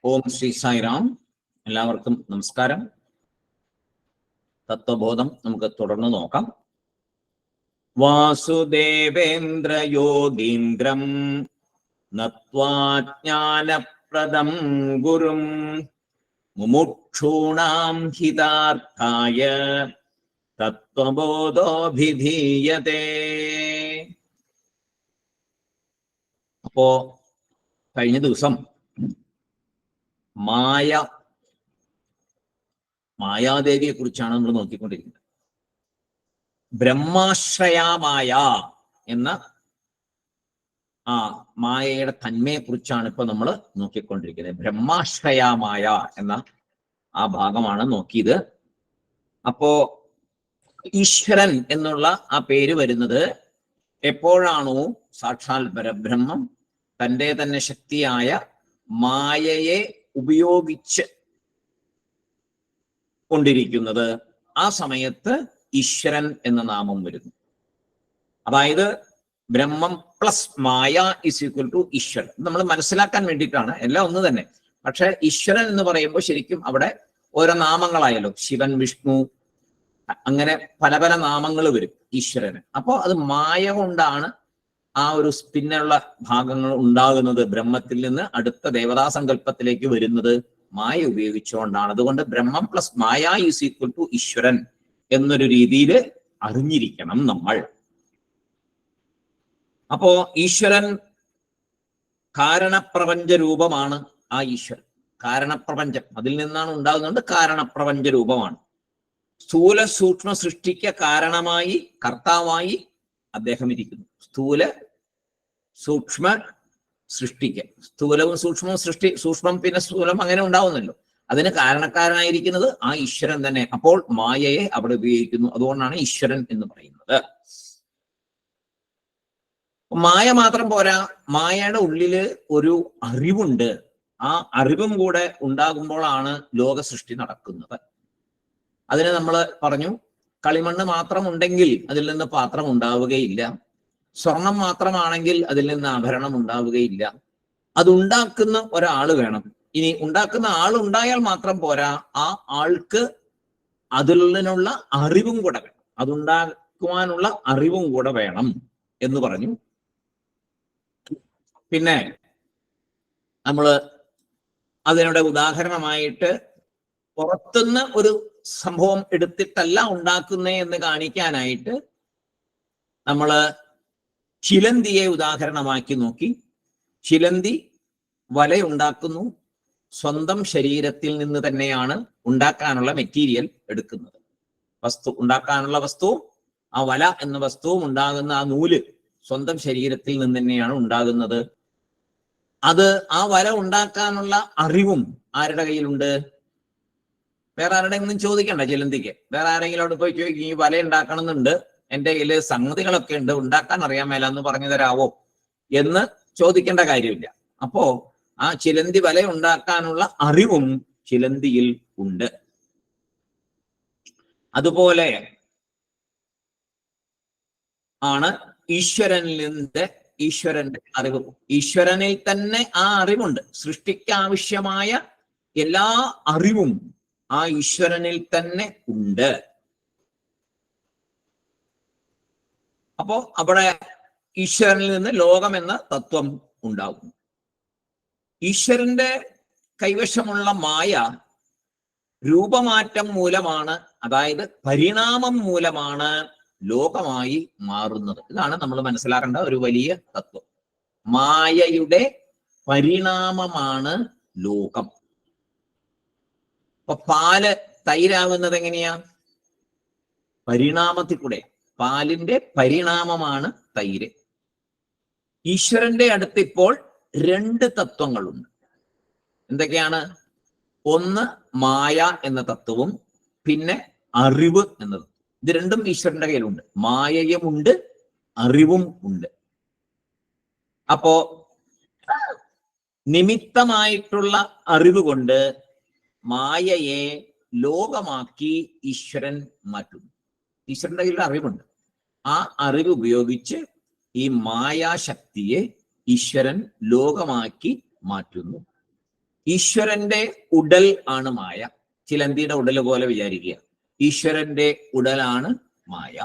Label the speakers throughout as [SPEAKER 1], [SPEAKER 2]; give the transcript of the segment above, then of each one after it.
[SPEAKER 1] ഓം ശ്രീ സായിറാം. എല്ലാവർക്കും നമസ്കാരം. തത്വബോധം നമുക്ക് തുടർന്ന് നോക്കാം. വാസുദേവേന്ദ്ര യോഗീന്ദ്രം നത്വാ ജ്ഞാനപ്രദം ഗുരും മുമുക്ഷൂണാം ഹിതാർത്ഥായ തത്വബോധോഭിധീയതേ. അപ്പോ കഴിഞ്ഞ ദിവസം മായാദേവിയെ കുറിച്ചാണ് നമ്മൾ നോക്കിക്കൊണ്ടിരിക്കുന്നത്. ബ്രഹ്മാശ്രയാമായ എന്ന ആ മായയുടെ തന്മയെ കുറിച്ചാണ് ഇപ്പൊ നമ്മൾ നോക്കിക്കൊണ്ടിരിക്കുന്നത്. ബ്രഹ്മാശ്രയാമായ എന്ന ആ ഭാഗമാണ് നോക്കിയത്. അപ്പോ ഈശ്വരൻ എന്നുള്ള ആ പേര് വരുന്നത് എപ്പോഴാണോ സാക്ഷാൽ പരബ്രഹ്മം തൻ്റെ തന്നെ ശക്തിയായ മായയെ ഉപയോഗിച്ച് കൊണ്ടിരിക്കുന്നത്, ആ സമയത്ത് ഈശ്വരൻ എന്ന നാമം വരുന്നു. അതായത് Brahmam plus maya is equal to ഈശ്വരൻ. നമ്മൾ മനസ്സിലാക്കാൻ വേണ്ടിയിട്ടാണ്, എല്ലാം ഒന്ന് തന്നെ. പക്ഷെ ഈശ്വരൻ എന്ന് പറയുമ്പോൾ ശരിക്കും അവിടെ ഓരോ നാമങ്ങളായല്ലോ, ശിവൻ, വിഷ്ണു, അങ്ങനെ പല പല നാമങ്ങൾ വരും ഈശ്വരന്. അപ്പോൾ അത് മായ കൊണ്ടാണ് ആ ഒരു പിന്നുള്ള ഭാഗങ്ങൾ ഉണ്ടാകുന്നത്. ബ്രഹ്മത്തിൽ നിന്ന് അടുത്ത ദേവതാ സങ്കല്പത്തിലേക്ക് വരുന്നത് മായ ഉപയോഗിച്ചുകൊണ്ടാണ്. അതുകൊണ്ട് Brahmam plus maya is equal to ഈശ്വരൻ എന്നൊരു രീതിയിൽ അറിഞ്ഞിരിക്കണം നമ്മൾ. അപ്പോ ഈശ്വരൻ കാരണപ്രപഞ്ച രൂപമാണ്. ആ ഈശ്വരൻ കാരണപ്രപഞ്ചം, അതിൽ നിന്നാണ് ഉണ്ടാകുന്നത്. കാരണപ്രപഞ്ച രൂപമാണ്. സ്ഥൂല സൂക്ഷ്മ സൃഷ്ടിക്ക് കാരണമായി കർത്താവായി അദ്ദേഹം ഇരിക്കുന്നു. സ്ഥൂല സൂക്ഷ്മ സൃഷ്ടിക്ക്, സ്ഥൂലവും സൂക്ഷ്മവും സൂക്ഷ്മം പിന്നെ സ്ഥൂലം അങ്ങനെ ഉണ്ടാവുന്നല്ലോ. അതിന് കാരണക്കാരനായിരിക്കുന്നത് ആ ഈശ്വരൻ തന്നെ. അപ്പോൾ മായയെ അവിടെ ഉപയോഗിക്കുന്നു. അതുകൊണ്ടാണ് ഈശ്വരൻ എന്ന് പറയുന്നത്. മായ മാത്രം പോരാ, മായയുടെ ഉള്ളില് ഒരു അറിവുണ്ട്. ആ അറിവും കൂടെ ഉണ്ടാകുമ്പോഴാണ് ലോക സൃഷ്ടി നടക്കുന്നത്. അതിന് നമ്മൾ പറഞ്ഞു, കളിമണ്ണ് മാത്രം ഉണ്ടെങ്കിൽ അതിൽ നിന്ന് പാത്രം ഉണ്ടാവുകയില്ല. സ്വർണം മാത്രമാണെങ്കിൽ അതിൽ നിന്ന് ആഭരണം ഉണ്ടാവുകയില്ല. അതുണ്ടാക്കുന്ന ഒരാൾ വേണം. ഇനി ഉണ്ടാക്കുന്ന ആൾ ഉണ്ടായാൽ മാത്രം പോരാ, ആ ആൾക്ക് അതിനുള്ള അറിവും കൂടെ വേണം. അതുണ്ടാക്കുവാനുള്ള അറിവും കൂടെ വേണം എന്ന് പറഞ്ഞു. പിന്നെ നമ്മൾ അതിനുടെ ഉദാഹരണമായിട്ട് പുറത്തുനിന്ന് ഒരു സംഭവം എടുത്തിട്ടല്ല ഉണ്ടാക്കുന്നേ എന്ന് കാണിക്കാനായിട്ട് നമ്മള് ചിലന്തിയെ ഉദാഹരണമാക്കി നോക്കി. ചിലന്തി വലയുണ്ടാക്കുന്നു. സ്വന്തം ശരീരത്തിൽ നിന്ന് തന്നെയാണ് ഉണ്ടാക്കാനുള്ള മെറ്റീരിയൽ എടുക്കുന്നത്. വസ്തു ഉണ്ടാക്കാനുള്ള വസ്തുവും ആ വല എന്ന വസ്തുവും ഉണ്ടാകുന്ന ആ നൂല് സ്വന്തം ശരീരത്തിൽ നിന്ന് തന്നെയാണ് ഉണ്ടാകുന്നത്. അത് ആ വല ഉണ്ടാക്കാനുള്ള അറിവും ആരുടെ കയ്യിലുണ്ട്? വേറെ ആരുടെയെങ്കിലും ചോദിക്കണ്ട. ചിലന്തിക്ക് വേറെ ആരെങ്കിലും അവിടെ പോയി ചോദിക്കും, ഈ വല ഉണ്ടാക്കണമെന്നുണ്ട്, എൻ്റെ കയ്യിൽ സംഗതികളൊക്കെ ഉണ്ട്, ഉണ്ടാക്കാൻ അറിയാൻ മേല, എന്ന് പറഞ്ഞു തരാവോ എന്ന് ചോദിക്കേണ്ട കാര്യമില്ല. അപ്പോ ആ ചിലന്തി വല ഉണ്ടാക്കാനുള്ള അറിവും ചിലന്തിയിൽ ഉണ്ട്. അതുപോലെ ആണ് ഈശ്വരന്റെ അറിവ്. ഈശ്വരനിൽ തന്നെ ആ അറിവുണ്ട്. സൃഷ്ടിക്കാവശ്യമായ എല്ലാ അറിവും ആ ഈശ്വരനിൽ തന്നെ ഉണ്ട്. അപ്പോ അവിടെ ഈശ്വരനിൽ നിന്ന് ലോകം എന്ന തത്വം ഉണ്ടാകും. ഈശ്വരന്റെ കൈവശമുള്ള മായ രൂപമാറ്റം മൂലമാണ്, അതായത് പരിണാമം മൂലമാണ് ലോകമായി മാറുന്നത്. ഇതാണ് നമ്മൾ മനസ്സിലാക്കേണ്ട ഒരു വലിയ തത്വം. മായയുടെ പരിണാമമാണ് ലോകം. അപ്പൊ പാല് തൈരാകുന്നത് എങ്ങനെയാ? പരിണാമത്തിൽ കൂടെ. പാലിന്റെ പരിണാമമാണ് തൈര്. ഈശ്വരന്റെ അടുത്ത് ഇപ്പോൾ രണ്ട് തത്വങ്ങളുണ്ട്. എന്തൊക്കെയാണ്? ഒന്ന് മായ എന്ന തത്വവും പിന്നെ അറിവ് എന്നത്. ഇത് രണ്ടും ഈശ്വരന്റെ കയ്യിലുണ്ട്. മായയുമുണ്ട്, അറിവും ഉണ്ട്. അപ്പോ നിമിത്തമായിട്ടുള്ള അറിവ് കൊണ്ട് മായയെ ലോകമാക്കി ഈശ്വരൻ മാറ്റുന്നു. ഈശ്വരന്റെ കയ്യിൽ അറിവുണ്ട്. ആ അറിവ് ഉപയോഗിച്ച് ഈ മായാശക്തിയെ ഈശ്വരൻ ലോകമാക്കി മാറ്റുന്നു. ഈശ്വരന്റെ ഉടൽ ആണ് മായ. ചിലന്തിയുടെ ഉടൽ പോലെ വിചാരിക്കുക. ഈശ്വരന്റെ ഉടലാണ് മായ.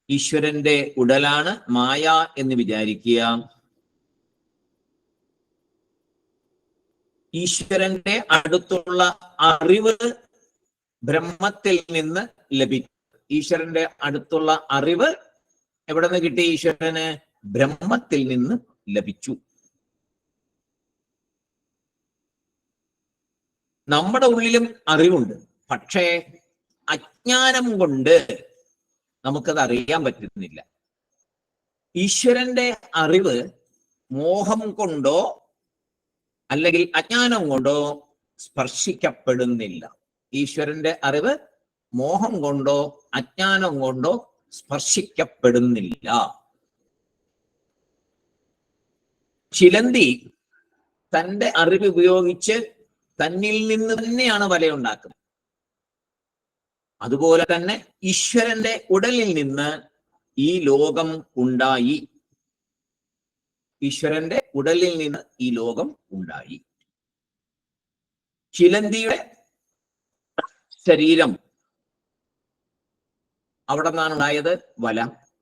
[SPEAKER 1] ഈശ്വരന്റെ ഉടലാണ് മായ എന്ന് വിചാരിക്കുക. ഈശ്വരന്റെ അടുത്തുള്ള അറിവ് ബ്രഹ്മത്തിൽ നിന്ന് ലഭിക്കും. ഈശ്വരന്റെ അടുത്തുള്ള അറിവ് എവിടെ നിന്ന് കിട്ടി? ഈശ്വരന് ബ്രഹ്മത്തിൽ നിന്ന് ലഭിച്ചു. നമ്മുടെ ഉള്ളിലും അറിവുണ്ട്, പക്ഷേ അജ്ഞാനം കൊണ്ട് നമുക്കത് അറിയാൻ പറ്റുന്നില്ല. ഈശ്വരന്റെ അറിവ് മോഹം കൊണ്ടോ അല്ലെങ്കിൽ അജ്ഞാനം കൊണ്ടോ സ്പർശിക്കപ്പെടുന്നില്ല. ഈശ്വരന്റെ അറിവ് മോഹം കൊണ്ടോ അജ്ഞാനം കൊണ്ടോ സ്പർശിക്കപ്പെടുന്നില്ല. ചിലന്തി തന്റെ അറിവ് ഉപയോഗിച്ച് തന്നിൽ നിന്ന് തന്നെയാണ് വലയുണ്ടാക്കുന്നത്. അതുപോലെ തന്നെ ഈശ്വരന്റെ ഉടലിൽ നിന്ന് ഈ ലോകം ഉണ്ടായി. ഈശ്വരന്റെ ഉടലിൽ നിന്ന് ഈ ലോകം ഉണ്ടായി. ചിലന്തിയുടെ ശരീരം അവിടെ നിന്നാണ് ഉണ്ടായത് വല.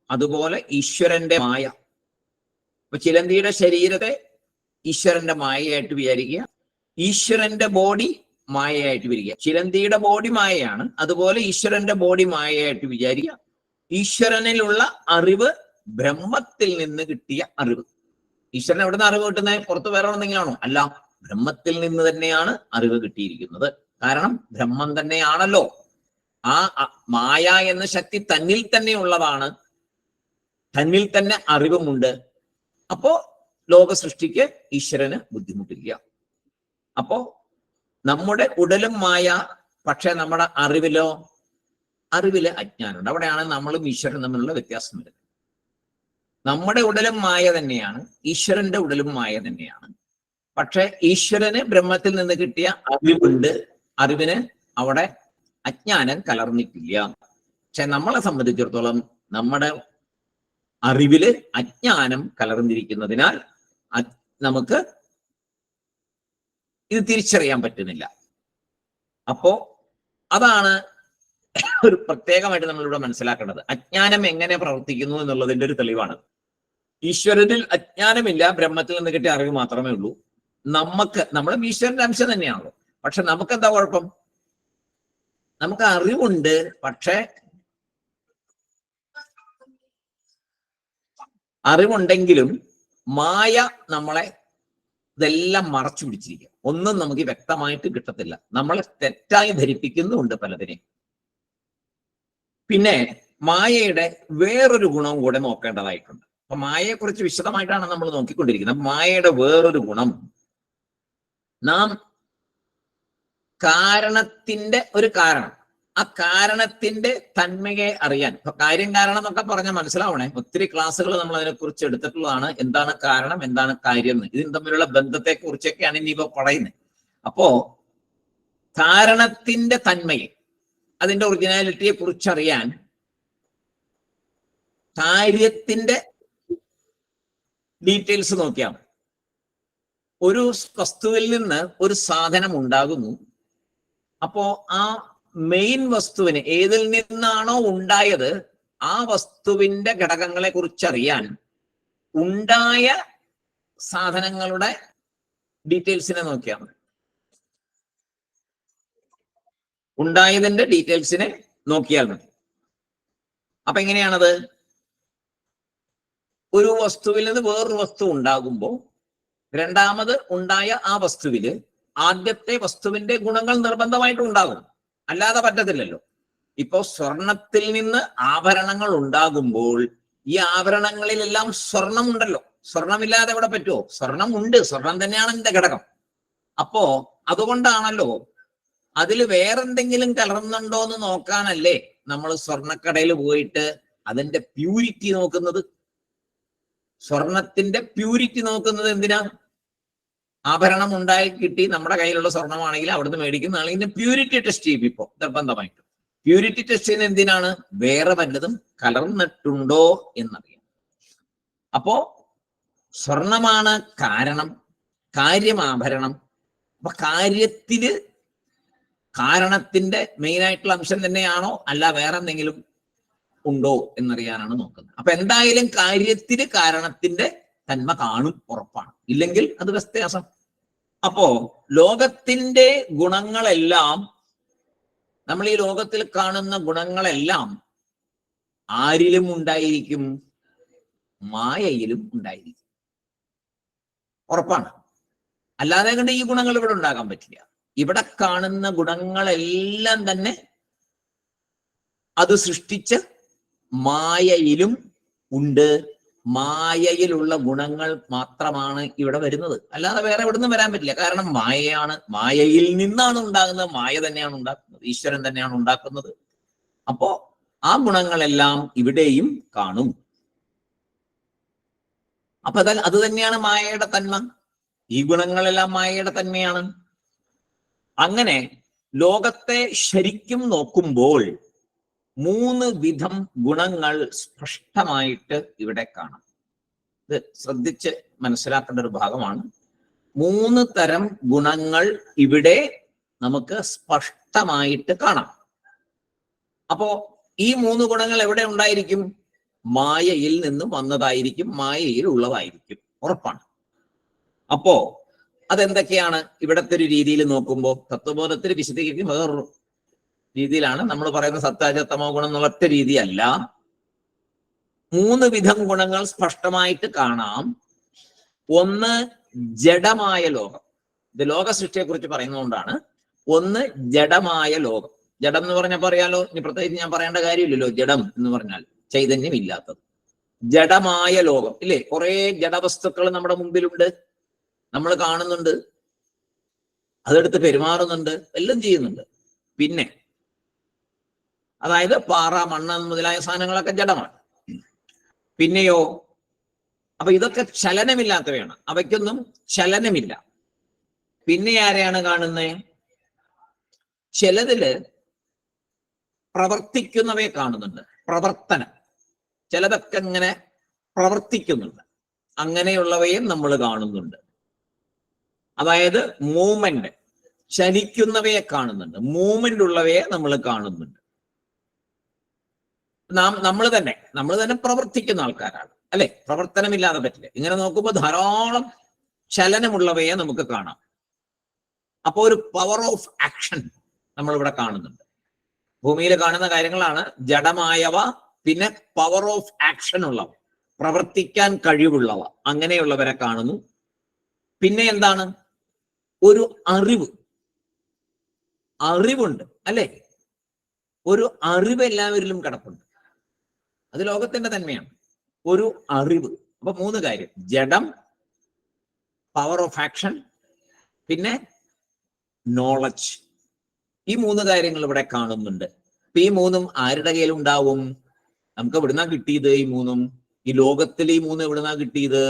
[SPEAKER 1] അതുപോലെ ഈശ്വരന്റെ മായ. അപ്പൊ ചിലന്തിയുടെ ശരീരത്തെ ഈശ്വരന്റെ മായയായിട്ട് വിചാരിക്കുക, ഈശ്വരന്റെ ബോഡി മായയായിട്ട് വിചാരിക്കുക. ചിലന്തിയുടെ ബോഡി മായയാണ്, അതുപോലെ ഈശ്വരന്റെ ബോഡി മായയായിട്ട് വിചാരിക്കുക. ഈശ്വരനിലുള്ള അറിവ് ബ്രഹ്മത്തിൽ നിന്ന് കിട്ടിയ അറിവ്. ഈശ്വരൻ എവിടെ നിന്ന് അറിവ് കിട്ടുന്നത്? പുറത്ത് വേറെ എന്തെങ്കിലാണോ? അല്ല, ബ്രഹ്മത്തിൽ നിന്ന് തന്നെയാണ് അറിവ് കിട്ടിയിരിക്കുന്നത്. കാരണം ബ്രഹ്മം തന്നെയാണല്ലോ. ആ മായ എന്ന ശക്തി തന്നിൽ തന്നെ ഉള്ളതാണ്, തന്നിൽ തന്നെ അറിവുമുണ്ട്. അപ്പോ ലോക സൃഷ്ടിക്ക് ഈശ്വരന് ബുദ്ധിമുട്ടില്ല. അപ്പോ നമ്മുടെ ഉടലും മായ, പക്ഷെ നമ്മുടെ അറിവില് അജ്ഞാനമുണ്ട്. അവിടെയാണ് നമ്മളും ഈശ്വരനും തമ്മിലുള്ള വ്യത്യാസം വരുന്നത്. നമ്മുടെ ഉടലും മായ തന്നെയാണ്, ഈശ്വരന്റെ ഉടലും മായ തന്നെയാണ്. പക്ഷെ ഈശ്വരന് ബ്രഹ്മത്തിൽ നിന്ന് കിട്ടിയ അറിവുണ്ട്, അറിവിന് അവിടെ അജ്ഞാനം കലർന്നിട്ടില്ല. പക്ഷെ നമ്മളെ സംബന്ധിച്ചിടത്തോളം നമ്മുടെ അറിവില് അജ്ഞാനം കലർന്നിരിക്കുന്നതിനാൽ നമുക്ക് ഇത് തിരിച്ചറിയാൻ പറ്റുന്നില്ല. അപ്പോ അതാണ് ഒരു പ്രത്യേകമായിട്ട് നമ്മളിവിടെ മനസ്സിലാക്കേണ്ടത്. അജ്ഞാനം എങ്ങനെ പ്രവർത്തിക്കുന്നു എന്നുള്ളതിന്റെ ഒരു തെളിവാണ്. ഈശ്വരനിൽ അജ്ഞാനമില്ല, ബ്രഹ്മത്തിൽ നിന്ന് കിട്ടിയ അറിവ് മാത്രമേ ഉള്ളൂ. നമ്മളും ഈശ്വരന്റെ അംശം തന്നെയാണല്ലോ. പക്ഷെ നമുക്ക് എന്താ കുഴപ്പം? നമുക്ക് അറിവുണ്ട്, പക്ഷെ അറിവുണ്ടെങ്കിലും മായ നമ്മളെ ഇതെല്ലാം മറച്ചു പിടിച്ചിരിക്കുക. ഒന്നും നമുക്ക് വ്യക്തമായിട്ട് കിട്ടത്തില്ല. നമ്മളെ തെറ്റായി ധരിപ്പിക്കുന്നുണ്ട് പലതിനെയും. പിന്നെ മായയുടെ വേറൊരു ഗുണവും കൂടെ നോക്കേണ്ടതായിട്ടുണ്ട്. അപ്പൊ മായയെ കുറിച്ച് വിശദമായിട്ടാണ് നമ്മൾ നോക്കിക്കൊണ്ടിരിക്കുന്നത്. മായയുടെ വേറൊരു ഗുണം, നാം കാരണത്തിന്റെ ഒരു കാരണം, ആ കാരണത്തിന്റെ തന്മയെ അറിയാൻ. ഇപ്പൊ കാര്യം കാരണം എന്നൊക്കെ പറഞ്ഞാൽ മനസ്സിലാവണേ. ഒത്തിരി ക്ലാസ്സുകൾ നമ്മൾ അതിനെക്കുറിച്ച് എടുത്തിട്ടുള്ളതാണ്. എന്താണ് കാരണം, എന്താണ് കാര്യം എന്ന്, ഇതിന് തമ്മിലുള്ള ബന്ധത്തെ കുറിച്ചൊക്കെയാണ് ഇനിയിപ്പോ പറയുന്നത്. അപ്പോ കാരണത്തിന്റെ തന്മയെ, അതിന്റെ ഒറിജിനാലിറ്റിയെ കുറിച്ചറിയാൻ കാര്യത്തിന്റെ ഡീറ്റെയിൽസ് നോക്കിയാൽ മതി. ഒരു വസ്തുവിൽ നിന്ന് ഒരു സാധനം ഉണ്ടാകുന്നു. അപ്പോ ആ മെയിൻ വസ്തുവിന് ഏതിൽ നിന്നാണോ ഉണ്ടായത് ആ വസ്തുവിന്റെ ഘടകങ്ങളെ കുറിച്ചറിയാൻ ഉണ്ടായ സാധനങ്ങളുടെ ഡീറ്റെയിൽസിനെ നോക്കിയാൽ മതി. ഉണ്ടായതിന്റെ ഡീറ്റെയിൽസിനെ നോക്കിയാൽ മതി. അപ്പൊ എങ്ങനെയാണത്? ഒരു വസ്തുവിൽ നിന്ന് വേറൊരു വസ്തു ഉണ്ടാകുമ്പോൾ രണ്ടാമത് ഉണ്ടായ ആ വസ്തുവില് ആദ്യത്തെ വസ്തുവിന്റെ ഗുണങ്ങൾ നിർബന്ധമായിട്ട് ഉണ്ടാകും, അല്ലാതെ പറ്റത്തില്ലല്ലോ. ഇപ്പോ സ്വർണത്തിൽ നിന്ന് ആഭരണങ്ങൾ ഉണ്ടാകുമ്പോൾ ഈ ആഭരണങ്ങളിലെല്ലാം സ്വർണം ഉണ്ടല്ലോ. സ്വർണമില്ലാതെ എവിടെ പറ്റുമോ? സ്വർണം ഉണ്ട്, സ്വർണം തന്നെയാണ് ഇതിന്റെ ഘടകം. അപ്പോ അതുകൊണ്ടാണല്ലോ അതിൽ വേറെന്തെങ്കിലും കലർന്നുണ്ടോ എന്ന് നോക്കാനല്ലേ നമ്മൾ സ്വർണ്ണക്കടയിൽ പോയിട്ട് അതിന്റെ പ്യൂരിറ്റി നോക്കുന്നത്. സ്വർണത്തിന്റെ പ്യൂരിറ്റി നോക്കുന്നത് എന്തിനാ? ആഭരണം ഉണ്ടായി കിട്ടി നമ്മുടെ കയ്യിലുള്ള സ്വർണമാണെങ്കിൽ അവിടുന്ന് മേടിക്കുന്നതാണ് ഇതിന്റെ പ്യൂരിറ്റി ടെസ്റ്റ് ചെയ്യും. ഇപ്പോ നിർബന്ധമായിട്ടും പ്യൂരിറ്റി ടെസ്റ്റ് ചെയ്യുന്നത് എന്തിനാണ്? വേറെ വല്ലതും കലർന്നിട്ടുണ്ടോ എന്നറിയാം. അപ്പോ സ്വർണമാണ് കാരണം, കാര്യമാഭരണം. അപ്പൊ കാര്യത്തില് കാരണത്തിന്റെ മെയിൻ ആയിട്ടുള്ള അംശം തന്നെയാണോ, അല്ല വേറെ എന്തെങ്കിലും ഉണ്ടോ എന്നറിയാനാണ് നോക്കുന്നത്. അപ്പൊ എന്തായാലും കാര്യത്തില് കാരണത്തിന്റെ തന്മ കാണും, ഉറപ്പാണ്. ഇല്ലെങ്കിൽ അത് വ്യത്യാസം. അപ്പോ ലോകത്തിന്റെ ഗുണങ്ങളെല്ലാം, നമ്മൾ ഈ ലോകത്തിൽ കാണുന്ന ഗുണങ്ങളെല്ലാം ആരിലും ഉണ്ടായിരിക്കും? മായയിലും ഉണ്ടായിരിക്കും, ഉറപ്പാണ്. അല്ലാതെ കണ്ട് ഈ ഗുണങ്ങൾ ഇവിടെ ഉണ്ടാകാൻ പറ്റില്ല. ഇവിടെ കാണുന്ന ഗുണങ്ങളെല്ലാം തന്നെ അത് സൃഷ്ടിച്ച് മായയിലും ഉണ്ട്. മായയിലുള്ള ഗുണങ്ങൾ മാത്രമാണ് ഇവിടെ വരുന്നത്, അല്ലാതെ വേറെ എവിടെ നിന്നും വരാൻ പറ്റില്ല. കാരണം മായയാണ്, മായയിൽ നിന്നാണ് ഉണ്ടാകുന്നത്, മായ തന്നെയാണ് ഉണ്ടാക്കുന്നത്, ഈശ്വരൻ തന്നെയാണ് ഉണ്ടാക്കുന്നത്. അപ്പോ ആ ഗുണങ്ങളെല്ലാം ഇവിടെയും കാണും. അപ്പൊ അത് തന്നെയാണ് മായയുടെ തന്മ. ഈ ഗുണങ്ങളെല്ലാം മായയുടെ തന്മയാണ്. അങ്ങനെ ലോകത്തെ ശരിക്കും നോക്കുമ്പോൾ 3 വിധം ഗുണങ്ങൾ സ്പഷ്ടമായിട്ട് ഇവിടെ കാണാം. ഇത് ശ്രദ്ധിച്ച് മനസ്സിലാക്കേണ്ട ഒരു ഭാഗമാണ്. 3 തരം ഗുണങ്ങൾ ഇവിടെ നമുക്ക് സ്പഷ്ടമായിട്ട് കാണാം. അപ്പോ ഈ 3 ഗുണങ്ങൾ എവിടെ ഉണ്ടായിരിക്കും? മായയിൽ നിന്നും വന്നതായിരിക്കും, മായയിൽ ഉള്ളതായിരിക്കും, ഉറപ്പാണ്. അപ്പോ അതെന്തൊക്കെയാണ്? ഇവിടത്തെ ഒരു രീതിയിൽ നോക്കുമ്പോൾ തത്വബോധത്തിൽ വിശദീകരിക്കും വേറൊരു രീതിയിലാണ്. നമ്മൾ പറയുന്ന സത്യാജത്തമോ ഗുണം എന്നുള്ള ഒറ്റ രീതിയല്ല. 3 വിധം ഗുണങ്ങൾ സ്പഷ്ടമായിട്ട് കാണാം. ഒന്ന് ജഡമായ ലോകം. ഇത് ലോക സൃഷ്ടിയെ കുറിച്ച് പറയുന്നതുകൊണ്ടാണ്. ഒന്ന് ജഡമായ ലോകം. ജഡം എന്ന് പറഞ്ഞാൽ പറയാലോ, ഇനി പ്രത്യേകിച്ച് ഞാൻ പറയേണ്ട കാര്യമില്ലല്ലോ. ജഡം എന്ന് പറഞ്ഞാൽ ചൈതന്യമില്ലാത്തത്. ജഡമായ ലോകം ഇല്ലേ? കുറെ ജഡവസ്തുക്കൾ നമ്മുടെ മുമ്പിലുണ്ട്, നമ്മൾ കാണുന്നുണ്ട്, അതെടുത്ത് പെരുമാറുന്നുണ്ട്, എല്ലാം ചെയ്യുന്നുണ്ട്. പിന്നെ അതായത് പാറ, മണ്ണ് മുതലായ സാധനങ്ങളൊക്കെ ജഡമാണ്. പിന്നെയോ, അപ്പൊ ഇതൊക്കെ ചലനമില്ലാത്തവയാണ്, അവയ്ക്കൊന്നും ചലനമില്ല. പിന്നെ ആരെയാണ് കാണുന്നത്? ചിലതില് പ്രവർത്തിക്കുന്നവയെ കാണുന്നുണ്ട്, പ്രവർത്തനം. ചിലതൊക്കെ ഇങ്ങനെ പ്രവർത്തിക്കുന്നുണ്ട്, അങ്ങനെയുള്ളവയും നമ്മൾ കാണുന്നുണ്ട്. അതായത് മൂവ്മെന്റ്, ചലിക്കുന്നവയെ കാണുന്നുണ്ട്, മൂവ്മെന്റ് ഉള്ളവയെ നമ്മൾ കാണുന്നുണ്ട്. നമ്മൾ തന്നെ പ്രവർത്തിക്കുന്ന ആൾക്കാരാണ് അല്ലെ? പ്രവർത്തനമില്ലാതെ പറ്റില്ല. ഇങ്ങനെ നോക്കുമ്പോൾ ധാരാളം ചലനമുള്ളവയെ നമുക്ക് കാണാം. അപ്പോൾ ഒരു പവർ ഓഫ് ആക്ഷൻ നമ്മളിവിടെ കാണുന്നുണ്ട്. ഭൂമിയിൽ കാണുന്ന കാര്യങ്ങളാണ് ജഡമായവ, പിന്നെ പവർ ഓഫ് ആക്ഷൻ ഉള്ളവ, പ്രവർത്തിക്കാൻ കഴിവുള്ളവ, അങ്ങനെയുള്ളവരെ കാണുന്നു. പിന്നെ എന്താണ്? ഒരു അറിവുണ്ട് അല്ലെ? ഒരു അറിവ് എല്ലാവരിലും കിടപ്പുണ്ട്. അത് ലോകത്തിന്റെ തന്മയാണ്, ഒരു അറിവ്. അപ്പൊ 3 കാര്യം: ജഡം, പവർ ഓഫ് ആക്ഷൻ, പിന്നെ നോളജ്. ഈ 3 കാര്യങ്ങൾ ഇവിടെ കാണുന്നുണ്ട്. അപ്പൊ ഈ 3ഉം ആരുടെ കയ്യിൽ ഉണ്ടാവും? നമുക്ക് എവിടുന്നാ കിട്ടിയത് ഈ 3ഉം? ഈ ലോകത്തിൽ ഈ 3 എവിടുന്നാ കിട്ടിയത്?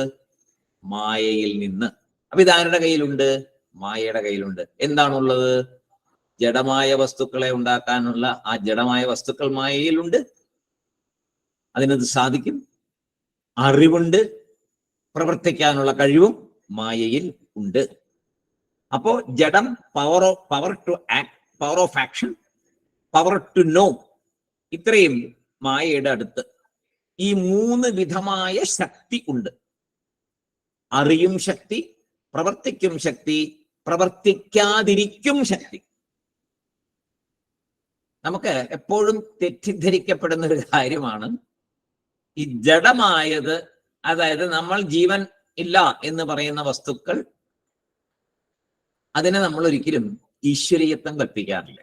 [SPEAKER 1] മായയിൽ നിന്ന്. അപ്പൊ ഇതാരുടെ കയ്യിലുണ്ട്? മായയുടെ കയ്യിലുണ്ട്. എന്താണുള്ളത്? ജഡമായ വസ്തുക്കളെ ഉണ്ടാക്കാനുള്ള ആ ജഡമായ വസ്തുക്കൾ മായയിലുണ്ട്, അതിനത് സാധിക്കും. അറിവുണ്ട്, പ്രവർത്തിക്കാനുള്ള കഴിവും മായയിൽ ഉണ്ട്. അപ്പോ ജഡം, power to act, power of action, power to know, ഇത്രയും മായയുടെ അടുത്ത് ഈ 3 വിധമായ ശക്തി ഉണ്ട്. അറിയും ശക്തി, പ്രവർത്തിക്കും ശക്തി, പ്രവർത്തിക്കാതിരിക്കും ശക്തി. നമുക്ക് എപ്പോഴും തെറ്റിദ്ധരിക്കപ്പെടുന്ന ഒരു കാര്യമാണ് ഈ ജഡമായത്. അതായത് നമ്മൾ ജീവൻ ഇല്ല എന്ന് പറയുന്ന വസ്തുക്കൾ, അതിനെ നമ്മൾ ഒരിക്കലും ഈശ്വരീയത്വം കൽപ്പിക്കാറില്ല.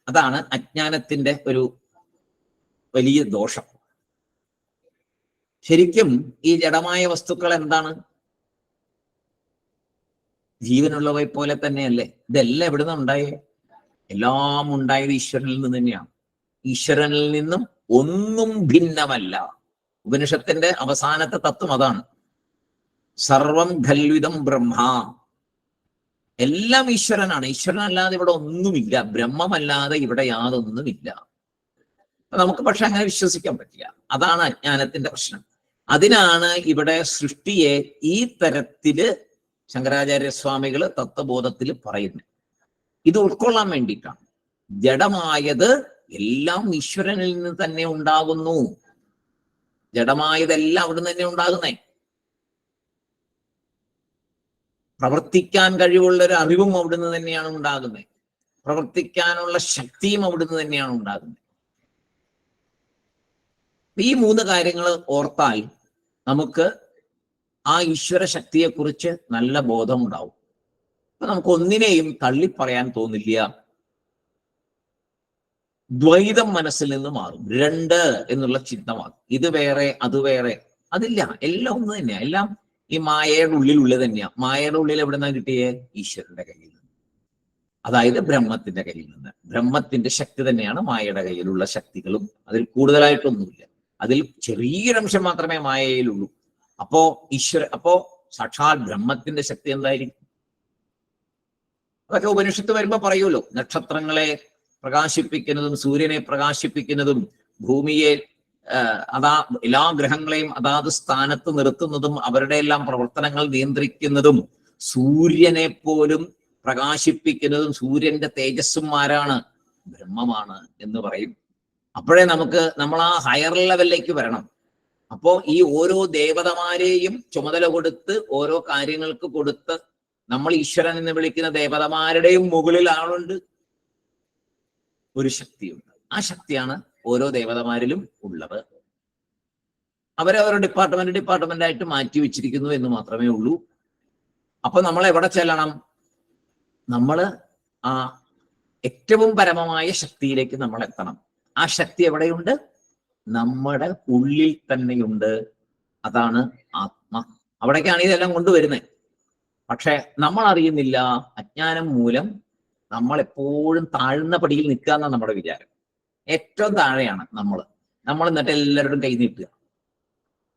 [SPEAKER 1] അതാണ് അജ്ഞാനത്തിന്റെ ഒരു വലിയ ദോഷം. ശരിക്കും ഈ ജഡമായ വസ്തുക്കൾ എന്താണ്? ജീവനുള്ളവയെ പോലെ തന്നെയല്ലേ? ഇതെല്ലാം എവിടുന്ന ഉണ്ടായേ? എല്ലാം ഉണ്ടായത് ഈശ്വരനിൽ നിന്ന് തന്നെയാണ്. ഈശ്വരനിൽ നിന്നും ഒന്നും ഭിന്നമല്ല. ഉപനിഷത്തിന്റെ അവസാനത്തെ തത്വം അതാണ്. സർവം ഖൽവിദം ബ്രഹ്മ. എല്ലാം ഈശ്വരനാണ്. ഈശ്വരനല്ലാതെ ഇവിടെ ഒന്നുമില്ല. ബ്രഹ്മമല്ലാതെ ഇവിടെ യാതൊന്നുമില്ല. നമുക്ക് പക്ഷെ അങ്ങനെ വിശ്വസിക്കാൻ പറ്റില്ല. അതാണ് അജ്ഞാനത്തിന്റെ പ്രശ്നം. അതിനാണ് ഇവിടെ സൃഷ്ടിയെ ഈ തരത്തില് ശങ്കരാചാര്യസ്വാമികൾ തത്വബോധത്തിൽ പറയുന്നത്. ഇത് ഉൾക്കൊള്ളാൻ വേണ്ടിയിട്ടാണ്. ജഡമായത് എല്ലാം ഈശ്വരനിൽ നിന്ന് തന്നെ ഉണ്ടാകുന്നു. ജഡമായതെല്ലാം അവിടുന്ന് തന്നെ ഉണ്ടാകുന്നേ. പ്രവർത്തിക്കാൻ കഴിവുള്ള ഒരു അറിവും അവിടുന്ന് തന്നെയാണ് ഉണ്ടാകുന്നത്. പ്രവർത്തിക്കാനുള്ള ശക്തിയും അവിടുന്ന് തന്നെയാണ് ഉണ്ടാകുന്നത്. ഈ 3 കാര്യങ്ങൾ ഓർത്താൽ നമുക്ക് ആ ഈശ്വര ശക്തിയെക്കുറിച്ച് നല്ല ബോധമുണ്ടാവും. അപ്പൊ നമുക്ക് ഒന്നിനെയും തള്ളിപ്പറയാൻ തോന്നില്ല. ദ്വൈതം മനസ്സിൽ നിന്ന് മാറും. 2 എന്നുള്ള ചിന്തമാകും. ഇത് വേറെ അത് വേറെ, അതില്ല. എല്ലാം ഒന്ന് തന്നെയാ. എല്ലാം ഈ മായയുടെ ഉള്ളിൽ തന്നെയാ. മായയുടെ ഉള്ളിൽ എവിടെ നിന്നാ കിട്ടിയേ? ഈശ്വരന്റെ കയ്യിൽ നിന്ന്, അതായത് ബ്രഹ്മത്തിന്റെ കയ്യിൽ നിന്ന്. ബ്രഹ്മത്തിന്റെ ശക്തി തന്നെയാണ് മായയുടെ കയ്യിലുള്ള ശക്തികളും. അതിൽ കൂടുതലായിട്ടൊന്നുമില്ല. അതിൽ ചെറിയൊരംശം മാത്രമേ മായയിലുള്ളൂ. അപ്പോ സാക്ഷാൽ ബ്രഹ്മത്തിന്റെ ശക്തി എന്തായിരിക്കും? അതൊക്കെ ഉപനിഷത്ത് വരുമ്പോ പറയുമല്ലോ. നക്ഷത്രങ്ങളെ പ്രകാശിപ്പിക്കുന്നതും സൂര്യനെ പ്രകാശിപ്പിക്കുന്നതും ഭൂമിയെ എല്ലാ ഗ്രഹങ്ങളെയും അതാത് സ്ഥാനത്ത് നിർത്തുന്നതും അവരുടെ എല്ലാം പ്രവർത്തനങ്ങൾ നിയന്ത്രിക്കുന്നതും സൂര്യനെ പോലും പ്രകാശിപ്പിക്കുന്നതും സൂര്യന്റെ തേജസ്സും ആരാണ്? ബ്രഹ്മമാണ് എന്ന് പറയും. അപ്പോഴേ നമ്മൾ ആ ഹയർ ലെവലിലേക്ക് വരണം. അപ്പോ ഈ ഓരോ ദേവതമാരെയും ചുമതല കൊടുത്ത് ഓരോ കാര്യങ്ങൾക്ക് കൊടുത്ത് നമ്മൾ ഈശ്വരൻ എന്ന് വിളിക്കുന്ന ദേവതമാരുടെയും മുകളിൽ ആളുണ്ട്, ഒരു ശക്തിയുണ്ട്. ആ ശക്തിയാണ് ഓരോ ദേവതമാരിലും ഉള്ളത്. അവരവരുടെ ഡിപ്പാർട്ട്മെന്റ് ആയിട്ട് മാറ്റി വെച്ചിരിക്കുന്നു എന്ന് മാത്രമേ ഉള്ളൂ. അപ്പൊ നമ്മൾ എവിടെ ചെല്ലണം? നമ്മൾ ആ ഏറ്റവും പരമമായ ശക്തിയിലേക്ക് നമ്മൾ എത്തണം. ആ ശക്തി എവിടെയുണ്ട്? നമ്മുടെ ഉള്ളിൽ തന്നെയുണ്ട്. അതാണ് ആത്മ. അവിടേക്കാണ് ഇതെല്ലാം കൊണ്ടുവരുന്നത്. പക്ഷെ നമ്മൾ അറിയുന്നില്ല. അജ്ഞാനം മൂലം നമ്മൾ എപ്പോഴും താഴ്ന്ന പടിയിൽ നിൽക്കുക എന്നാണ് നമ്മുടെ വിചാരം. ഏറ്റവും താഴെയാണ് നമ്മൾ എന്നിട്ട് എല്ലാവരോടും കൈ നീട്ടുക.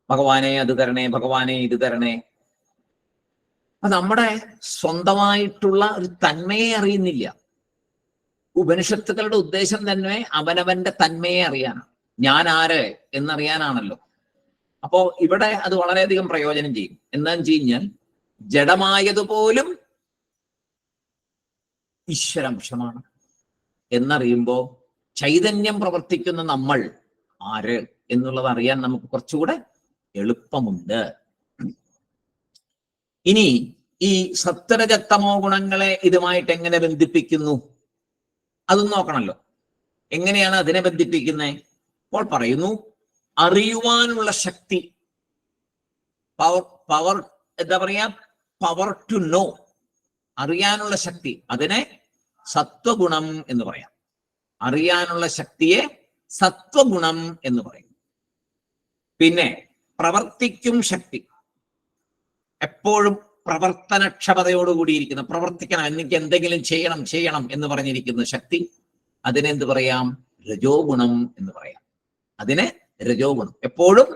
[SPEAKER 1] ഭഗവാനെ അത് തരണേ, ഭഗവാനെ ഇത് തരണേ. അപ്പൊ നമ്മുടെ സ്വന്തമായിട്ടുള്ള ഒരു തന്മയെ അറിയുന്നില്ല. ഉപനിഷത്തുക്കളുടെ ഉദ്ദേശം തന്നെ അവനവന്റെ തന്മയെ അറിയാനാണ്. ഞാൻ ആര് എന്നറിയാനാണല്ലോ. അപ്പോ ഇവിടെ അത് വളരെയധികം പ്രയോജനം ചെയ്യും. എന്താന്ന് വെച്ച് കഴിഞ്ഞാൽ ജഡമായതുപോലും ഈശ്വരാംശമാണ് എന്നറിയുമ്പോ ചൈതന്യം പ്രവർത്തിക്കുന്ന നമ്മൾ ആര് എന്നുള്ളത് അറിയാൻ നമുക്ക് കുറച്ചുകൂടെ എളുപ്പമുണ്ട്. ഇനി ഈ സത്വരജത്തമോ ഗുണങ്ങളെ ഇതുമായിട്ട് എങ്ങനെ ബന്ധിപ്പിക്കുന്നു അതും നോക്കണല്ലോ. എങ്ങനെയാണ് അതിനെ ബന്ധിപ്പിക്കുന്നത്? അപ്പോൾ പറയുന്നു, അറിയുവാനുള്ള ശക്തി, പവർ എന്താ പറയാ, പവർ ടു നോ, അറിയാനുള്ള ശക്തി, അതിനെ സത്വഗുണം എന്ന് പറയാം. അറിയാനുള്ള ശക്തിയെ സത്വഗുണം എന്ന് പറയും. പിന്നെ പ്രവർത്തിക്കും ശക്തി, എപ്പോഴും പ്രവർത്തനക്ഷമതയോടുകൂടിയിരിക്കുന്ന, പ്രവർത്തിക്കണം, എനിക്ക് എന്തെങ്കിലും ചെയ്യണം എന്ന് പറഞ്ഞിരിക്കുന്ന ശക്തി, അതിനെന്ത് പറയാം? രജോ ഗുണം എന്ന് പറയാം. അതിന് രജോ ഗുണം, എപ്പോഴും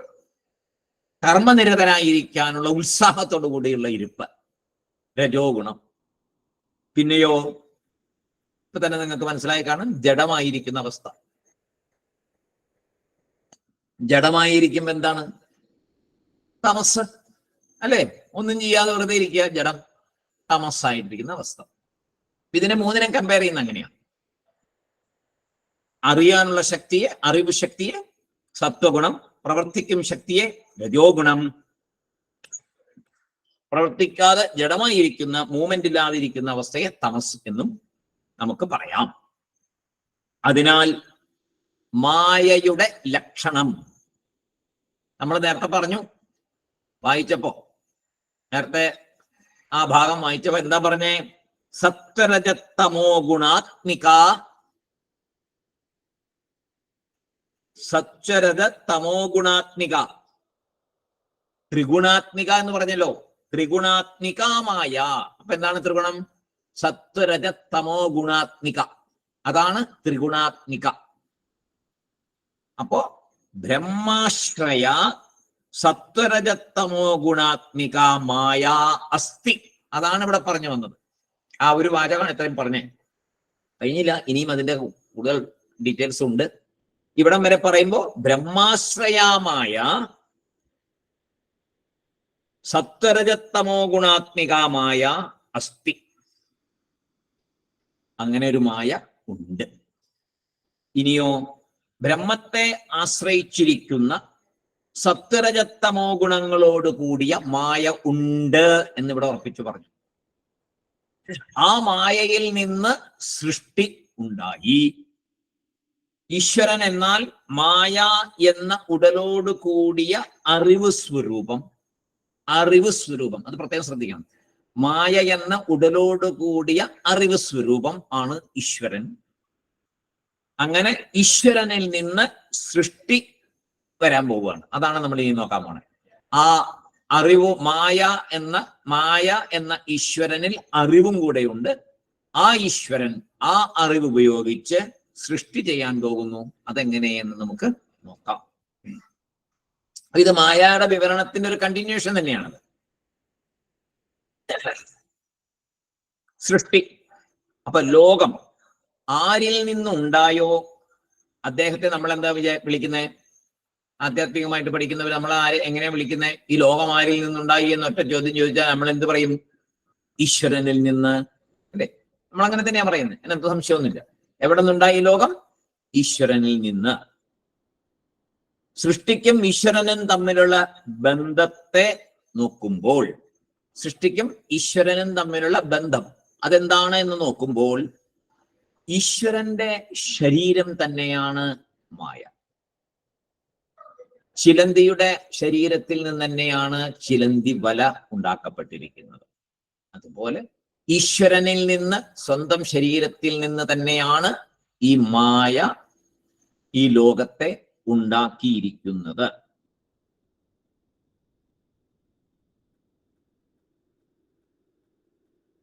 [SPEAKER 1] കർമ്മനിരതനായിരിക്കാനുള്ള ഉത്സാഹത്തോടു കൂടിയുള്ള ഇരുപ്പ്, രജോ ഗുണം. പിന്നെയോ ഇപ്പൊ തന്നെ നിങ്ങൾക്ക് മനസ്സിലായി കാണും, ജഡമായിരിക്കുന്ന അവസ്ഥ. ജഡമായിരിക്കുമ്പോ എന്താണ്? തമസ് അല്ലേ? ഒന്നും ചെയ്യാതെ വെറുതെ ഇരിക്കുക, ജഡം, തമസ്സായിട്ടിരിക്കുന്ന അവസ്ഥ. ഇതിനെ 3 കമ്പയർ ചെയ്യുന്ന അങ്ങനെയാണ്. അറിയാനുള്ള ശക്തിയെ, അറിവ് ശക്തിയെ സത്വഗുണം, പ്രവർത്തിക്കും ശക്തിയെ രജോ ഗുണം, പ്രവർത്തിക്കാതെ ജഡമായിരിക്കുന്ന, മൂവ്മെന്റ് ഇല്ലാതിരിക്കുന്ന അവസ്ഥയെ തമസ് എന്നും നമുക്ക് പറയാം. അതിനാൽ മായയുടെ ലക്ഷണം നമ്മൾ നേരത്തെ പറഞ്ഞു, വായിച്ചപ്പോ നേരത്തെ ആ ഭാഗം വായിച്ചപ്പോ എന്താ പറഞ്ഞേ? സത്വരജത്തമോ ഗുണാത്മിക, സത്വരജ തമോ ഗുണാത്മിക, ത്രിഗുണാത്മിക എന്ന് പറഞ്ഞല്ലോ. ത്രിഗുണാത്മികമായ, അപ്പൊ എന്താണ് ത്രിഗുണം? സത്വരജ തമോ ഗുണാത്മിക, അതാണ് ത്രിഗുണാത്മിക. അപ്പോ ബ്രഹ്മാശ്രയ സത്വരജത്തമോ ഗുണാത്മിക മായ അസ്തി, അതാണ് ഇവിടെ പറഞ്ഞു വന്നത്. ആ ഒരു വാചകമാണ് ഇത്രയും പറഞ്ഞേ. കഴിഞ്ഞില്ല, ഇനിയും അതിന്റെ കൂടുതൽ ഡീറ്റെയിൽസ് ഉണ്ട്. ഇവിടം വരെ പറയുമ്പോ ബ്രഹ്മാശ്രയമായ സത്വരജത്തമോ ഗുണാത്മികമായ അസ്ഥി, അങ്ങനെ ഒരു മായ ഉണ്ട്. ഇനിയോ ബ്രഹ്മത്തെ ആശ്രയിച്ചിരിക്കുന്ന സത്വരജത്തമോ ഗുണങ്ങളോട് കൂടിയ മായ ഉണ്ട് എന്നിവിടെ ഉറപ്പിച്ചു പറഞ്ഞു. ആ മായയിൽ നിന്ന് സൃഷ്ടി ഉണ്ടായി. ഈശ്വരൻ എന്നാൽ മായ എന്ന ഉടലോട് കൂടിയ അറിവ് സ്വരൂപം. അറിവ് സ്വരൂപം, അത് പ്രത്യേകം ശ്രദ്ധിക്കണം. മായ എന്ന ഉടലോട് കൂടിയ അറിവ് സ്വരൂപം ആണ് ഈശ്വരൻ. അങ്ങനെ ഈശ്വരനിൽ നിന്ന് സൃഷ്ടി വരാൻ പോവുകയാണ്. അതാണ് നമ്മൾ ഇനി നോക്കാൻ പോണേ. ആ അറിവ് മായ എന്ന ഈശ്വരനിൽ അറിവും കൂടെയുണ്ട്. ആ ഈശ്വരൻ ആ അറിവ് ഉപയോഗിച്ച് സൃഷ്ടി ചെയ്യാൻ പോകുന്നു. അതെങ്ങനെയെന്ന് നമുക്ക് നോക്കാം. ഇത് മായയുടെ വിവരണത്തിന്റെ ഒരു കണ്ടിന്യൂഷൻ തന്നെയാണത്. സൃഷ്ടി. അപ്പൊ ലോകം ആരിൽ നിന്നുണ്ടായോ, അദ്ദേഹത്തെ നമ്മൾ എന്താ വിളിക്കുന്നത്? ആധ്യാത്മികമായിട്ട് പഠിക്കുന്നവർ നമ്മൾ എങ്ങനെയാ വിളിക്കുന്നത്? ഈ ലോകം ആരിൽ നിന്നുണ്ടായി എന്നൊറ്റ ചോദ്യം ചോദിച്ചാൽ നമ്മൾ എന്ത് പറയും? ഈശ്വരനിൽ നിന്ന്, അല്ലെ? നമ്മൾ അങ്ങനെ തന്നെയാ പറയുന്നത്, അതിനകത്ത് സംശയമൊന്നുമില്ല. എവിടെ നിന്നുണ്ടായി ലോകം? ഈശ്വരനിൽ നിന്ന്. സൃഷ്ടിക്കും ഈശ്വരനും തമ്മിലുള്ള ബന്ധത്തെ നോക്കുമ്പോൾ, സൃഷ്ടിക്കും ഈശ്വരനും തമ്മിലുള്ള ബന്ധം അതെന്താണ് എന്ന് നോക്കുമ്പോൾ, ഈശ്വരന്റെ ശരീരം തന്നെയാണ് മായ. ചിലന്തിയുടെ ശരീരത്തിൽ നിന്ന് തന്നെയാണ് ചിലന്തി വല ഉണ്ടാക്കപ്പെട്ടിരിക്കുന്നത്. അതുപോലെ ഈശ്വരനിൽ നിന്ന്, സ്വന്തം ശരീരത്തിൽ നിന്ന് തന്നെയാണ് ഈ മായ ഈ ലോകത്തെ ഉണ്ടാക്കിയിരിക്കുന്നത്.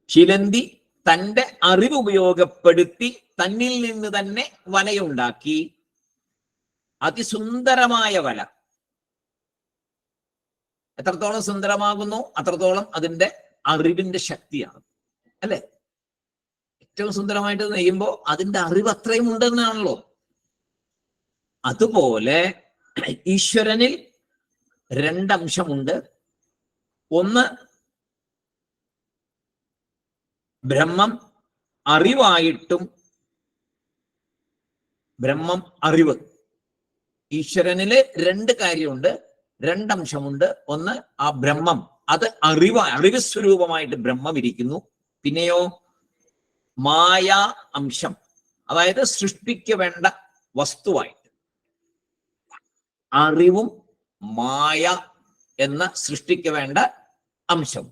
[SPEAKER 1] ചിലന്തി തന്റെ അറിവ് ഉപയോഗപ്പെടുത്തി തന്നിൽ നിന്ന് തന്നെ വലയുണ്ടാക്കി. അതിസുന്ദരമായ വല. എത്രത്തോളം സുന്ദരമാകുന്നു അത്രത്തോളം അതിന്റെ അറിവിന്റെ ശക്തിയാണ്, അല്ലെ? ഏറ്റവും സുന്ദരമായിട്ട് നെയ്യുമ്പോ അതിന്റെ അറിവ് അത്രയും ഉണ്ടെന്നാണല്ലോ. അതുപോലെ ഈശ്വരനിൽ രണ്ടംശമുണ്ട്. ഒന്ന് ബ്രഹ്മം അറിവായിട്ടും, ബ്രഹ്മം അറിവ്. ഈശ്വരനില് രണ്ട് കാര്യമുണ്ട്, രണ്ടംശമുണ്ട്. ഒന്ന് ആ ബ്രഹ്മം, അത് അറിവ് സ്വരൂപമായിട്ട് ബ്രഹ്മം ഇരിക്കുന്നു. പിന്നെയോ മായ അംശം, അതായത് സൃഷ്ടിക്ക് വേണ്ട വസ്തുവായിട്ട് അറിവും മായ എന്ന സൃഷ്ടിക്ക് വേണ്ട അംശം.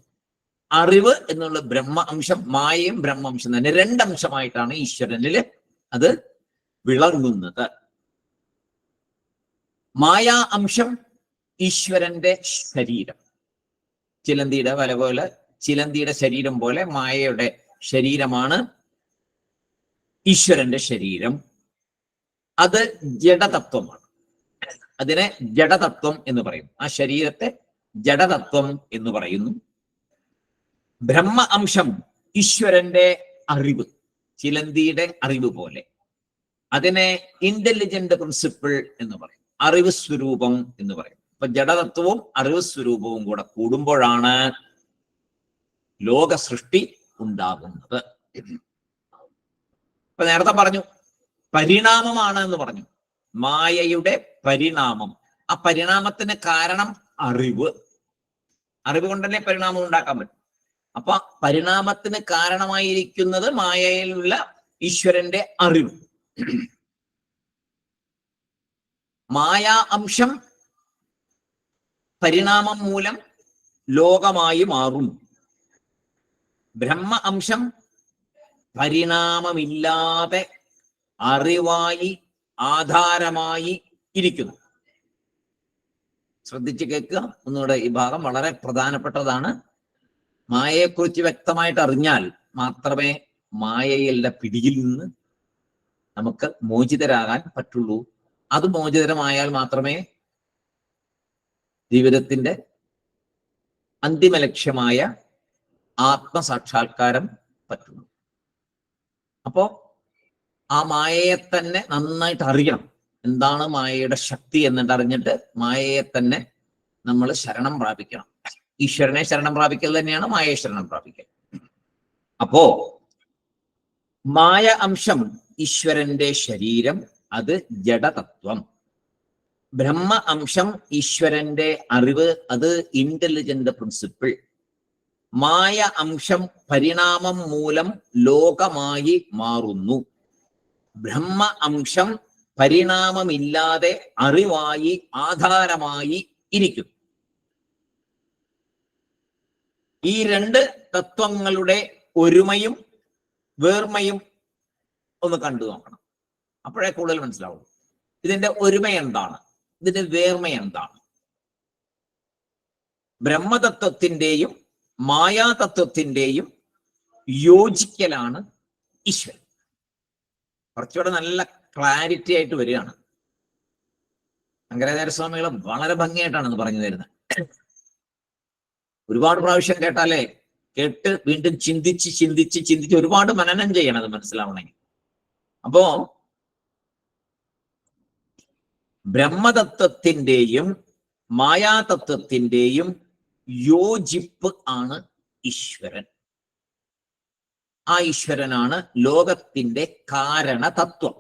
[SPEAKER 1] അറിവ് എന്നുള്ള ബ്രഹ്മ അംശം, മായയും ബ്രഹ്മാംശം തന്നെ രണ്ടംശമായിട്ടാണ് ഈശ്വരനില് അത് വിളങ്ങുന്നത്. മായാ അംശം ഈശ്വരന്റെ ശരീരം. ചിലന്തിയുടെ വല പോലെ, ചിലന്തിയുടെ ശരീരം പോലെ മായയുടെ ശരീരമാണ് ഈശ്വരന്റെ ശരീരം. അത് ജഡതത്വമാണ്. അതിനെ ജഡതത്വം എന്ന് പറയും. ആ ശരീരത്തെ ജഡതത്വം എന്ന് പറയുന്നു. ബ്രഹ്മ അംശം ഈശ്വരന്റെ അറിവ്, ചിലന്തിയുടെ അറിവ് പോലെ. അതിനെ ഇന്റലിജന്റ് പ്രിൻസിപ്പിൾ എന്ന് പറയും, അറിവ് സ്വരൂപം എന്ന് പറയും. അപ്പൊ ജഡതത്വവും അറിവ് സ്വരൂപവും കൂടെ കൂടുമ്പോഴാണ് ലോക സൃഷ്ടി ഉണ്ടാകുന്നത്. ഇപ്പൊ നേരത്തെ പറഞ്ഞു പരിണാമമാണ് എന്ന് പറഞ്ഞു. മായയുടെ പരിണാമം. ആ പരിണാമത്തിന് കാരണം അറിവ്. അറിവ് കൊണ്ടല്ലേ പരിണാമം ഉണ്ടാക്കാൻ പറ്റും. അപ്പൊ പരിണാമത്തിന് കാരണമായിരിക്കുന്നത് മായയിലുള്ള ഈശ്വരന്റെ അറിവ്. മായാ അംശം പരിണാമം മൂലം ലോകമായി മാറും. ബ്രഹ്മ അംശം പരിണാമമില്ലാതെ അറിവായി ആധാരമായി ഇരിക്കുന്നു. ശ്രദ്ധിച്ച് കേൾക്കുക ഒന്നുകൂടെ, ഈ ഭാഗം വളരെ പ്രധാനപ്പെട്ടതാണ്. മായയെക്കുറിച്ച് വ്യക്തമായിട്ട് അറിഞ്ഞാൽ മാത്രമേ മായയുടെ പിടിയിൽ നിന്ന് നമുക്ക് മോചിതരാകാൻ പറ്റുള്ളൂ. അത് മോചിതരമായാൽ മാത്രമേ ജീവിതത്തിന്റെ അന്തിമ ലക്ഷ്യമായ ആത്മസാക്ഷാത്കാരം പറ്റുള്ളൂ. അപ്പോ ആ മായയെ തന്നെ നന്നായിട്ട് അറിയണം. എന്താണ് മായയുടെ ശക്തി എന്നിട്ടറിഞ്ഞിട്ട് മായയെ തന്നെ നമ്മൾ ശരണം പ്രാപിക്കണം. ഈശ്വരനെ ശരണം പ്രാപിക്കൽ തന്നെയാണ് മായയെ ശരണം പ്രാപിക്കൽ. അപ്പോ മായ അംശം ഈശ്വരന്റെ ശരീരം, അത് ജഡതത്വം. ബ്രഹ്മ അംശം ഈശ്വരന്റെ അറിവ്, അത് ഇന്റലിജന്റ് പ്രിൻസിപ്പിൾ. മായ അംശം പരിണാമം മൂലം ലോകമായി മാറുന്നു. ബ്രഹ്മ അംശം പരിണാമമില്ലാതെ അറിവായി ആധാരമായി ഇരിക്കുന്നു. ഈ രണ്ട് തത്വങ്ങളുടെ ഒരുമയും വേർമയും ഒന്ന് കണ്ടു നോക്കണം. അപ്പോഴേ കൂടുതൽ മനസ്സിലാവുള്ളൂ. ഇതിന്റെ ഒരുമ എന്താണ്, ഇതിന്റെ വേർമ എന്താണ്? ബ്രഹ്മതത്വത്തിന്റെയും മായാതത്വത്തിന്റെയും യോജിക്കലാണ് ഈശ്വരൻ. കുറച്ചുകൂടെ നല്ല ക്ലാരിറ്റി ആയിട്ട് വരികയാണ്. ശങ്കരാചാര്യസ്വാമികൾ വളരെ ഭംഗിയായിട്ടാണ് ഇത് പറഞ്ഞു തരുന്നത്. ഒരുപാട് പ്രാവശ്യം കേട്ടാലേ കേട്ട് വീണ്ടും ചിന്തിച്ച് ഒരുപാട് മനനം ചെയ്യണം അത് മനസ്സിലാവണമെങ്കിൽ. അപ്പോ ബ്രഹ്മതത്വത്തിന്റെയും മായാതത്വത്തിന്റെയും യോജിപ്പ് ആണ് ഈശ്വരൻ. ആ ഈശ്വരനാണ് ലോകത്തിന്റെ കാരണതത്വം.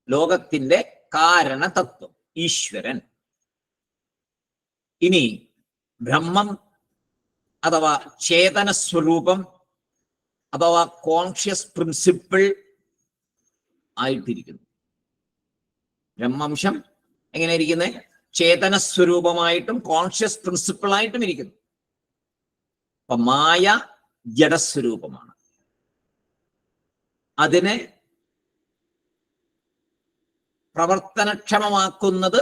[SPEAKER 1] ലോകത്തിന്റെ കാരണതത്വം ഈശ്വരൻ. ഇനി ബ്രഹ്മം അഥവാ ചേതന സ്വരൂപം അഥവാ കോൺഷ്യസ് പ്രിൻസിപ്പിൾ ആയിട്ടിരിക്കുന്നു. ബ്രഹ്മാംശം എങ്ങനെ ഇരിക്കുന്നത്? ചേതന സ്വരൂപമായിട്ടും കോൺഷ്യസ് പ്രിൻസിപ്പിൾ ആയിട്ടും ഇരിക്കുന്നു. അപ്പൊ മായ ജഡസ്വരൂപമാണ്. അതിനെ പ്രവർത്തനക്ഷമമാക്കുന്നത്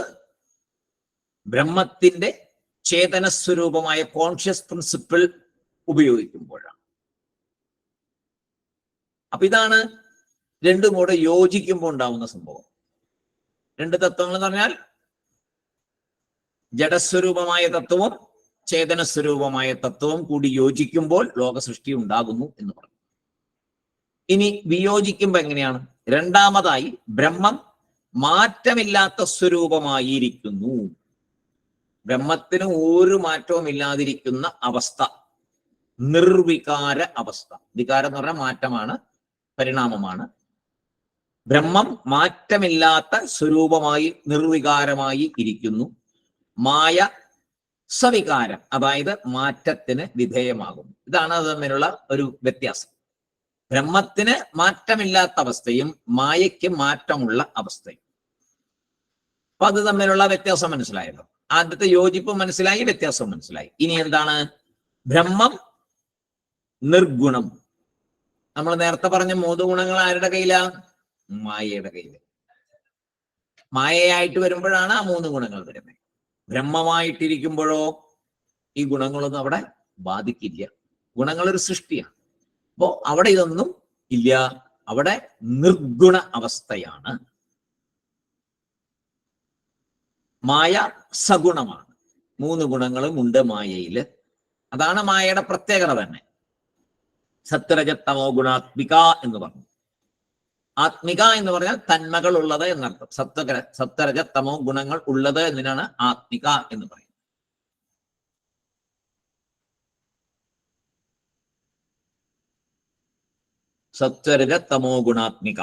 [SPEAKER 1] ബ്രഹ്മത്തിന്റെ ചേതന സ്വരൂപമായ കോൺഷ്യസ് പ്രിൻസിപ്പിൾ ഉപയോഗിക്കുമ്പോഴാണ്. അപ്പൊ ഇതാണ് രണ്ടും കൂടെ യോജിക്കുമ്പോൾ ഉണ്ടാവുന്ന സംഭവം. രണ്ട് തത്വങ്ങൾ എന്ന് പറഞ്ഞാൽ ജഡസ്വരൂപമായ തത്വവും ചേതന സ്വരൂപമായ തത്വവും കൂടി യോജിക്കുമ്പോൾ ലോക സൃഷ്ടി ഉണ്ടാകുന്നു എന്ന് പറഞ്ഞു. ഇനി വിയോജിക്കുമ്പോ എങ്ങനെയാണ്? രണ്ടാമതായി ബ്രഹ്മം മാറ്റമില്ലാത്ത സ്വരൂപമായിരിക്കുന്നു. ബ്രഹ്മത്തിന് ഒരു മാറ്റവും ഇല്ലാതിരിക്കുന്ന അവസ്ഥ, നിർവികാര അവസ്ഥ. വികാരം എന്ന് പറഞ്ഞാൽ മാറ്റമാണ്, പരിണാമമാണ്. ബ്രഹ്മം മാറ്റമില്ലാത്ത സ്വരൂപമായി നിർവികാരമായി ഇരിക്കുന്നു. മായ സവികാരം, അതായത് മാറ്റത്തിന് വിധേയമാകുന്നു. ഇതാണ് അത് തമ്മിലുള്ള ഒരു വ്യത്യാസം. ബ്രഹ്മത്തിന് മാറ്റമില്ലാത്ത അവസ്ഥയും മായയ്ക്ക് മാറ്റമുള്ള അവസ്ഥയും. അപ്പൊ അത് തമ്മിലുള്ള വ്യത്യാസം മനസ്സിലായല്ലോ. ആദ്യത്തെ യോജിപ്പ് മനസ്സിലായി, വ്യത്യാസം മനസ്സിലായി. ഇനി എന്താണ്? ബ്രഹ്മം നിർഗുണം. നമ്മൾ നേരത്തെ പറഞ്ഞ 3 ഗുണങ്ങൾ ആരുടെ കയ്യിലാ? മായയുടെ കയ്യില്. മായയായിട്ട് വരുമ്പോഴാണ് ആ 3 ഗുണങ്ങൾ വരുന്നത്. ബ്രഹ്മമായിട്ടിരിക്കുമ്പോഴോ ഈ ഗുണങ്ങളൊന്നും അവിടെ ബാധിക്കില്ല. ഗുണങ്ങളൊരു സൃഷ്ടിയാണ്. അപ്പോ അവിടെ ഇതൊന്നും ഇല്ല. അവിടെ നിർഗുണ അവസ്ഥയാണ്. മായ സഗുണമാണ്. 3 ഗുണങ്ങളും ഉണ്ട് മായയില്. അതാണ് മായയുടെ പ്രത്യേകത തന്നെ. സത്വരജതമോ ഗുണാത്മിക എന്ന് പറഞ്ഞു. ആത്മിക എന്ന് പറഞ്ഞാൽ തന്മകൾ ഉള്ളത് എന്നർത്ഥം. സത്വരജതമോ ഗുണങ്ങൾ ഉള്ളത് എന്നതിനാണ് ആത്മിക എന്ന് പറയുന്നത്. സത്വരജതമോ ഗുണാത്മിക,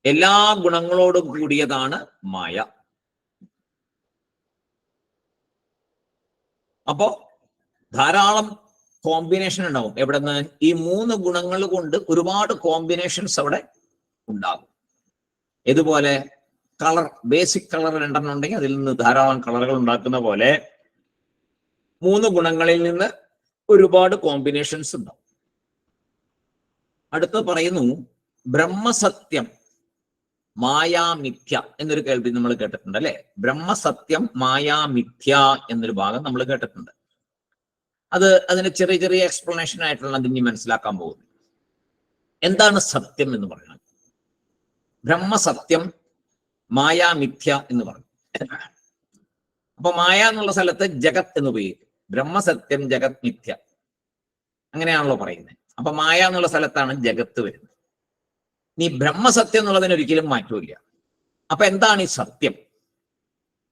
[SPEAKER 1] എല്ലാ ഗുണങ്ങളോടും കൂടിയതാണ് മായ. അപ്പോ ധാരാളം കോമ്പിനേഷൻ ഉണ്ടാവും. എവിടെന്ന്? ഈ 3 ഗുണങ്ങൾ കൊണ്ട് ഒരുപാട് കോമ്പിനേഷൻസ് അവിടെ ഉണ്ടാകും. ഇതുപോലെ കളർ, ബേസിക് കളർ 2 ഉണ്ടെങ്കിൽ അതിൽ നിന്ന് ധാരാളം കളറുകൾ ഉണ്ടാക്കുന്ന പോലെ 3 ഗുണങ്ങളിൽ നിന്ന് ഒരുപാട് കോമ്പിനേഷൻസ് ഉണ്ടാവും. അടുത്ത് പറയുന്നു ബ്രഹ്മസത്യം മായാമിഥ്യ എന്നൊരു കേൾവി നമ്മൾ കേട്ടിട്ടുണ്ട് അല്ലെ? ബ്രഹ്മസത്യം മായാമിഥ്യ എന്നൊരു ഭാഗം നമ്മൾ കേട്ടിട്ടുണ്ട്. അതിന് ചെറിയ ചെറിയ എക്സ്പ്ലനേഷൻ ആയിട്ടുള്ള ഇനി മനസ്സിലാക്കാൻ പോകുന്നു. എന്താണ് സത്യം എന്ന് പറയുന്നത്? ബ്രഹ്മസത്യം മായാമിഥ്യ എന്ന് പറഞ്ഞു. അപ്പൊ മായ എന്നുള്ള സ്ഥലത്ത് ജഗത് എന്ന് ഉപയോഗിക്കും. ബ്രഹ്മസത്യം ജഗത് മിഥ്യ, അങ്ങനെയാണല്ലോ പറയുന്നത്. അപ്പൊ മായ എന്നുള്ള സ്ഥലത്താണ് ജഗത്ത് വരുന്നത്. നീ ബ്രഹ്മസത്യം എന്നുള്ളതിന് ഒരിക്കലും മാറ്റമില്ല. അപ്പൊ എന്താണ് ഈ സത്യം?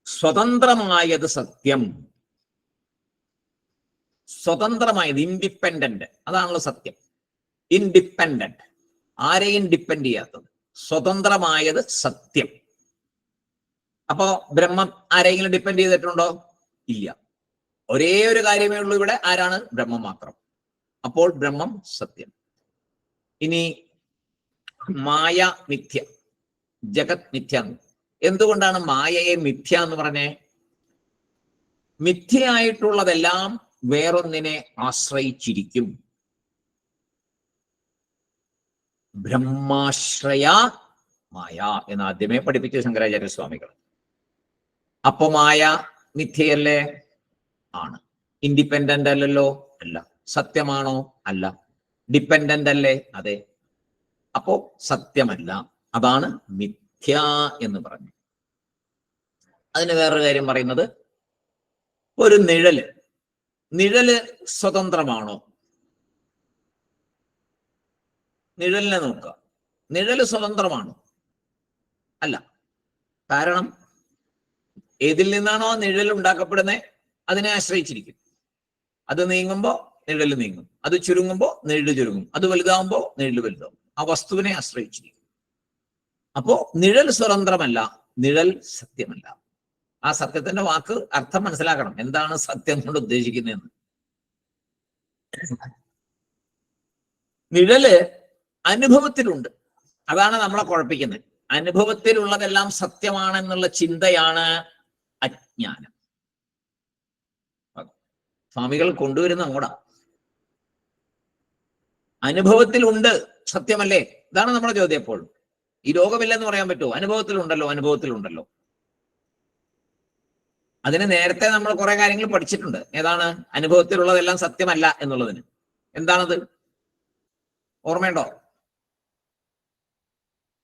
[SPEAKER 1] സ്വതന്ത്രമായത് സത്യം. സ്വതന്ത്രമായത്, ഇൻഡിപെൻഡന്റ്, അതാണല്ലോ സത്യം. ഇൻഡിപെൻഡന്റ്, ആരെയും ഡിപ്പെൻഡ് ചെയ്യാത്തത്, സ്വതന്ത്രമായത് സത്യം. അപ്പോ ബ്രഹ്മം ആരെങ്കിലും ഡിപ്പെൻഡ് ചെയ്തിട്ടുണ്ടോ? ഇല്ല. ഒരേ ഒരു കാര്യമേ ഉള്ളൂ ഇവിടെ. ആരാണ്? ബ്രഹ്മം മാത്രം. അപ്പോൾ ബ്രഹ്മം സത്യം. ഇനി മായ മിഥ്യ, ജഗത് മിഥ്യ. എന്തുകൊണ്ടാണ് മായയെ മിഥ്യ എന്ന് പറഞ്ഞേ? മിഥ്യയായിട്ടുള്ളതെല്ലാം വേറൊന്നിനെ ആശ്രയിച്ചിരിക്കും. ബ്രഹ്മാശ്രയ മായ എന്ന് ആദ്യമേ പഠിപ്പിച്ചു ശങ്കരാചാര്യ സ്വാമികൾ. അപ്പൊ മായ മിഥ്യയല്ലേ? ആണ്. ഇൻഡിപെൻഡന്റ് അല്ലല്ലോ? അല്ല. സത്യമാണോ? അല്ല. ഡിപ്പെൻഡന്റ് അല്ലേ? അതെ. അപ്പോ സത്യമല്ല. അതാണ് മിഥ്യ എന്ന് പറഞ്ഞു. അതിന് വേറൊരു കാര്യം പറയുന്നത്, ഒരു നിഴല് സ്വതന്ത്രമാണോ? നിഴലിനെ നോക്കുക. നിഴല് സ്വതന്ത്രമാണോ? അല്ല. കാരണം ഏതിൽ നിന്നാണോ നിഴൽ ഉണ്ടാക്കപ്പെടുന്നത് അതിനെ ആശ്രയിച്ചിരിക്കും. അത് നീങ്ങുമ്പോ നിഴല് നീങ്ങും, അത് ചുരുങ്ങുമ്പോ നിഴല് ചുരുങ്ങും, അത് വലുതാവുമ്പോ നിഴല് വലുതാവും. ആ വസ്തുവിനെ ആശ്രയിച്ചിരിക്കും. അപ്പോ നിഴൽ സ്വതന്ത്രമല്ല, നിഴൽ സത്യമല്ല. ആ സത്യത്തിന്റെ വാക്ക് അർത്ഥം മനസ്സിലാക്കണം. എന്താണ് സത്യം കൊണ്ട് ഉദ്ദേശിക്കുന്നതെന്ന്. നിഴല് അനുഭവത്തിലുണ്ട്. അതാണ് നമ്മളെ കുഴപ്പിക്കുന്നത്. അനുഭവത്തിലുള്ളതെല്ലാം സത്യമാണെന്നുള്ള ചിന്തയാണ് അജ്ഞാനം. സ്വാമികൾ കൊണ്ടുവരുന്ന അങ്ങോട്ടാ. അനുഭവത്തിലുണ്ട്, സത്യമല്ലേ? ഇതാണ് നമ്മുടെ ചോദ്യം എപ്പോഴും. ഈ ലോകമില്ലെന്ന് പറയാൻ പറ്റുമോ? അനുഭവത്തിലുണ്ടല്ലോ, അനുഭവത്തിലുണ്ടല്ലോ. അതിന് നേരത്തെ നമ്മൾ കുറെ കാര്യങ്ങൾ പഠിച്ചിട്ടുണ്ട്. ഏതാണ്? അനുഭവത്തിലുള്ളതെല്ലാം സത്യമല്ല എന്നുള്ളതിന്. എന്താണത്? ഓർമ്മയുണ്ടോ?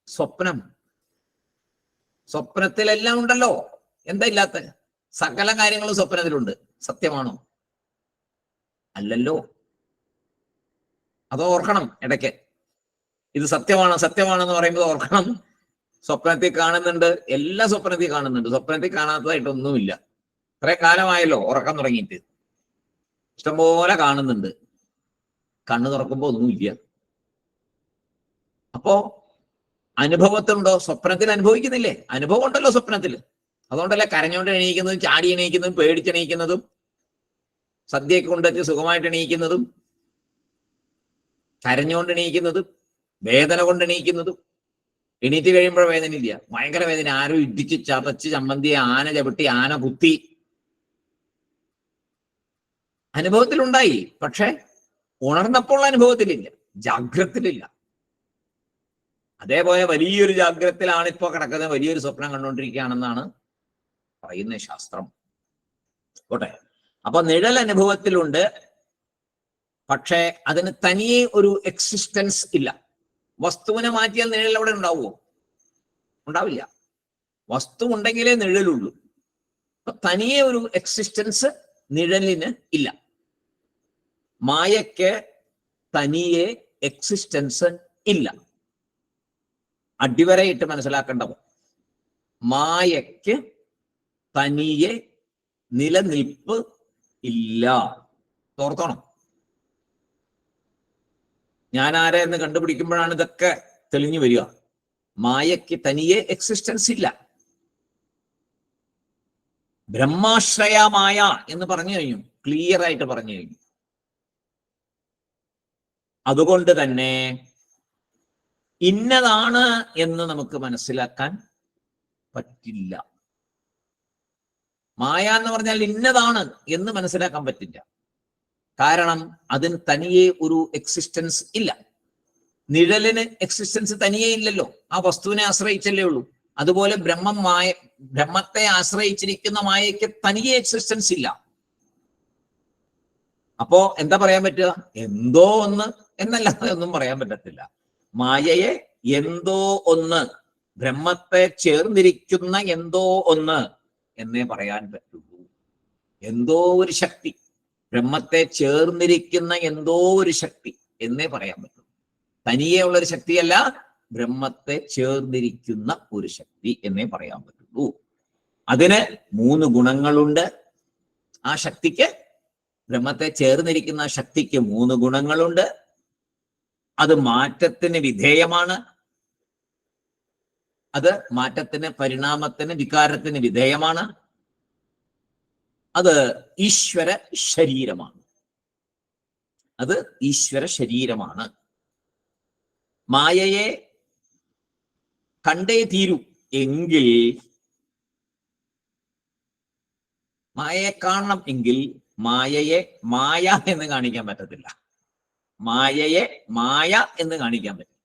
[SPEAKER 1] സ്വപ്നം. സ്വപ്നത്തിലെല്ലാം ഉണ്ടല്ലോ. എന്താ ഇല്ലാത്ത? സകല കാര്യങ്ങളും സ്വപ്നത്തിലുണ്ട്. സത്യമാണോ? അല്ലല്ലോ. അത് ഓർക്കണം ഇടയ്ക്ക്. ഇത് സത്യമാണ്, സത്യമാണെന്ന് പറയുമ്പോൾ ഓർക്കണം. സ്വപ്നത്തിൽ കാണുന്നുണ്ട്, എല്ലാ സ്വപ്നത്തിൽ കാണുന്നുണ്ട്. സ്വപ്നത്തിൽ കാണാത്തതായിട്ടൊന്നുമില്ല. കുറെ കാലമായല്ലോ ഉറക്കം തുടങ്ങിയിട്ട്. ഇഷ്ടംപോലെ കാണുന്നുണ്ട്. കണ്ണു തുറക്കുമ്പോ ഒന്നുമില്ല. അപ്പോ അനുഭവത്തിലുണ്ടോ? സ്വപ്നത്തിൽ അനുഭവിക്കുന്നില്ലേ? അനുഭവം ഉണ്ടല്ലോ സ്വപ്നത്തിൽ. അതുകൊണ്ടല്ലേ കരഞ്ഞുകൊണ്ട് എണീക്കുന്നതും ചാടി എണീക്കുന്നതും പേടിച്ചെണീക്കുന്നതും സദ്യയൊക്കെ കൊണ്ടുവച്ച് സുഖമായിട്ട് എണീക്കുന്നതും കരഞ്ഞുകൊണ്ട് എണീക്കുന്നതും വേദന കൊണ്ട് എണീക്കുന്നതും. എണീറ്റ് കഴിയുമ്പോൾ വേദന ഇല്ല, ഭയങ്കര വേദന. ആരോ ഇടിച്ച് ചതച്ച് ചമ്മന്തി, ആന ചവിട്ടി, ആന കുത്തി. അനുഭവത്തിലുണ്ടായി, പക്ഷെ ഉണർന്നപ്പോൾ അനുഭവത്തിലില്ല, ജാഗ്രതയിലില്ല. അതേപോലെ വലിയൊരു ജാഗ്രതയിലാണ് ഇപ്പൊ കിടക്കുന്നത്, വലിയൊരു സ്വപ്നം കണ്ടുകൊണ്ടിരിക്കുകയാണെന്നാണ് പറയുന്ന ശാസ്ത്രം. ഓട്ടെ. അപ്പൊ നിഴൽ അനുഭവത്തിലുണ്ട്, പക്ഷേ അതിന് തനിയെ ഒരു എക്സിസ്റ്റൻസ് ഇല്ല. വസ്തുവിനെ മാറ്റിയാൽ നിഴൽ അവിടെ ഉണ്ടാവുമോ? ഉണ്ടാവില്ല. വസ്തു ഉണ്ടെങ്കിലേ നിഴലുള്ളൂ. അപ്പൊ തനിയെ ഒരു എക്സിസ്റ്റൻസ് നിഴലിന് ഇല്ല. മായയ്ക്ക് തനിയെ എക്സിസ്റ്റൻസ് ഇല്ല. അടിവരയിട്ട് മനസ്സിലാക്കേണ്ടത്, മായയ്ക്ക് തനിയെ നിലനിൽപ്പ് ഇല്ല. ഓർത്തോണം. ഞാൻ ആരെ എന്ന് കണ്ടുപിടിക്കുമ്പോഴാണ് ഇതൊക്കെ തെളിഞ്ഞു വരിക. മായയ്ക്ക് തനിയെ എക്സിസ്റ്റൻസ് ഇല്ല. ബ്രഹ്മാശ്രയമായ എന്ന് പറഞ്ഞു കഴിഞ്ഞു, ക്ലിയർ ആയിട്ട് പറഞ്ഞു കഴിഞ്ഞു. അതുകൊണ്ട് തന്നെ ഇന്നതാണ് എന്ന് നമുക്ക് മനസ്സിലാക്കാൻ പറ്റില്ല. മായ എന്ന് പറഞ്ഞാൽ ഇന്നതാണ് എന്ന് മനസ്സിലാക്കാൻ പറ്റില്ല. കാരണം അതിന് തനിയെ ഒരു എക്സിസ്റ്റൻസ് ഇല്ല. നിഴലിന് എക്സിസ്റ്റൻസ് തനിയെ ഇല്ലല്ലോ, ആ വസ്തുവിനെ ആശ്രയിച്ചല്ലേ ഉള്ളൂ. അതുപോലെ ബ്രഹ്മത്തെ ആശ്രയിച്ചിരിക്കുന്ന മായയ്ക്ക് തനിയെ എക്സിസ്റ്റൻസ് ഇല്ല. അപ്പോ എന്താ പറയാൻ പറ്റുക? എന്തോ ഒന്ന് എന്നല്ലാതെ ഒന്നും പറയാൻ പറ്റത്തില്ല. മായയെ എന്തോ ഒന്ന്, ബ്രഹ്മത്തെ ചേർന്നിരിക്കുന്ന എന്തോ ഒന്ന് എന്നേ പറയാൻ പറ്റുള്ളൂ. എന്തോ ഒരു ശക്തി, ബ്രഹ്മത്തെ ചേർന്നിരിക്കുന്ന എന്തോ ഒരു ശക്തി എന്നേ പറയാൻ പറ്റും. തനിയെ ഉള്ളൊരു ശക്തിയല്ല, ബ്രഹ്മത്തെ ചേർന്നിരിക്കുന്ന ഒരു ശക്തി എന്നേ പറയാൻ പറ്റുള്ളൂ. അതിന് 3 ഗുണങ്ങളുണ്ട്. ആ ശക്തിക്ക്, ബ്രഹ്മത്തെ ചേർന്നിരിക്കുന്ന ശക്തിക്ക് 3 ഗുണങ്ങളുണ്ട്. അത് മാറ്റത്തിന് വിധേയമാണ്. അത് മാറ്റത്തിന്, പരിണാമത്തിന്, വികാരത്തിന് വിധേയമാണ്. അത് ഈശ്വര ശരീരമാണ്. അത് ഈശ്വര ശരീരമാണ്. മായയെ കണ്ടേ തീരൂ എങ്കിൽ, മായയെ കാണണം എങ്കിൽ മായയെ മായ എന്ന് കാണിക്കാൻ പറ്റത്തില്ല. മായയെ മായ എന്ന് കാണിക്കാൻ പറ്റും.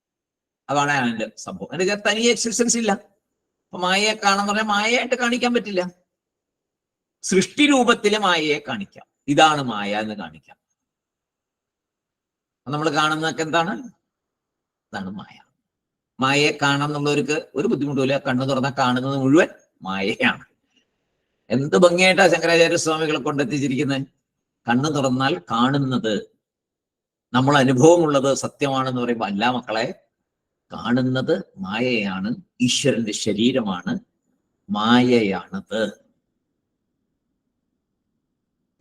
[SPEAKER 1] അതാണ് അതിന്റെ സംഭവം. അതിന്റെ തനിയെ എക്സിസ്റ്റൻസ് ഇല്ല. അപ്പൊ മായയെ കാണാന്ന് പറഞ്ഞാൽ മായയായിട്ട് കാണിക്കാൻ പറ്റില്ല. സൃഷ്ടി രൂപത്തില് മായയെ കാണിക്കാം. ഇതാണ് മായ എന്ന് കാണിക്കാം. നമ്മൾ കാണുന്നതൊക്കെ എന്താണ്? ഇതാണ് മായ. മായയെ കാണാം എന്നുള്ളവർക്ക് ഒരു ബുദ്ധിമുട്ടില്ല. കണ്ണു തുറന്നാൽ കാണുന്നത് മുഴുവൻ മായയാണ്. എന്ത് ഭംഗിയായിട്ടാ ശങ്കരാചാര്യ സ്വാമികളെ കൊണ്ടെത്തിച്ചിരിക്കുന്നത്. കണ്ണു തുറന്നാൽ കാണുന്നത്, നമ്മൾ അനുഭവമുള്ളത് സത്യമാണെന്ന് പറയുമ്പോൾ അല്ല മക്കളെ, കാണുന്നത് മായയാണ്. ഈശ്വരന്റെ ശരീരമാണ്, മായയാണത്.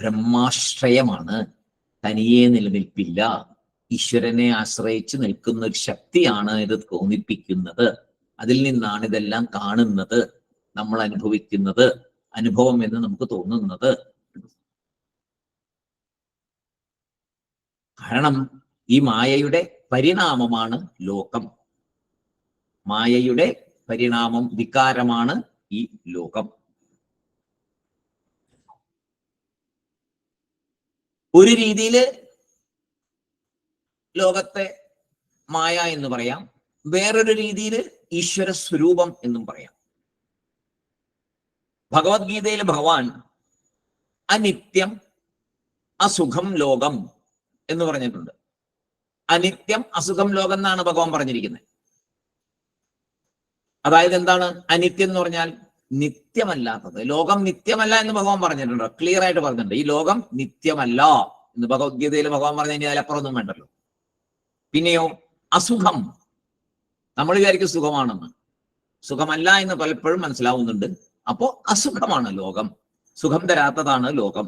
[SPEAKER 1] ബ്രഹ്മാശ്രയമാണ്, തനിയെ നിലനിൽപ്പില്ല. ഈശ്വരനെ ആശ്രയിച്ച് നിൽക്കുന്ന ഒരു ശക്തിയാണ് ഇത് തോന്നിപ്പിക്കുന്നത്. അതിൽ നിന്നാണ് ഇതെല്ലാം കാണുന്നത്, നമ്മൾ അനുഭവിക്കുന്നത്, അനുഭവം എന്ന് നമുക്ക് തോന്നുന്നത്. കാരണം ഈ മായയുടെ പരിണാമമാണ് ലോകം. മായയുടെ പരിണാമം, വികാരമാണ് ഈ ലോകം. ഒരു രീതിയിൽ ലോകത്തെ മായ എന്ന് പറയാം, വേറൊരു രീതിയിൽ ഈശ്വര സ്വരൂപം എന്നും പറയാം. ഭഗവത്ഗീതയിൽ ഭഗവാൻ അനിത്യം അസുഖം ലോകം എന്ന് പറഞ്ഞിട്ടുണ്ട്. അനിത്യം അസുഖം ലോകം എന്നാണ് ഭഗവാൻ പറഞ്ഞിരിക്കുന്നത്. അതായത് എന്താണ് അനിത്യം എന്ന് പറഞ്ഞാൽ? നിത്യമല്ലാത്തത്. ലോകം നിത്യമല്ല എന്ന് ഭഗവാൻ പറഞ്ഞിട്ടുണ്ട്, ക്ലിയർ ആയിട്ട് പറഞ്ഞിട്ടുണ്ട്. ഈ ലോകം നിത്യമല്ല എന്ന് ഭഗവത്ഗീതയിൽ ഭഗവാൻ പറഞ്ഞു കഴിഞ്ഞാൽ അതിലപ്പുറമൊന്നും വേണ്ടല്ലോ. പിന്നെയോ അസുഖം, നമ്മൾ വിചാരിക്കും സുഖമാണെന്ന്, സുഖമല്ല എന്ന് പലപ്പോഴും മനസ്സിലാവുന്നുണ്ട്. അപ്പോ അസുഖമാണ് ലോകം, സുഖം തരാത്തതാണ് ലോകം.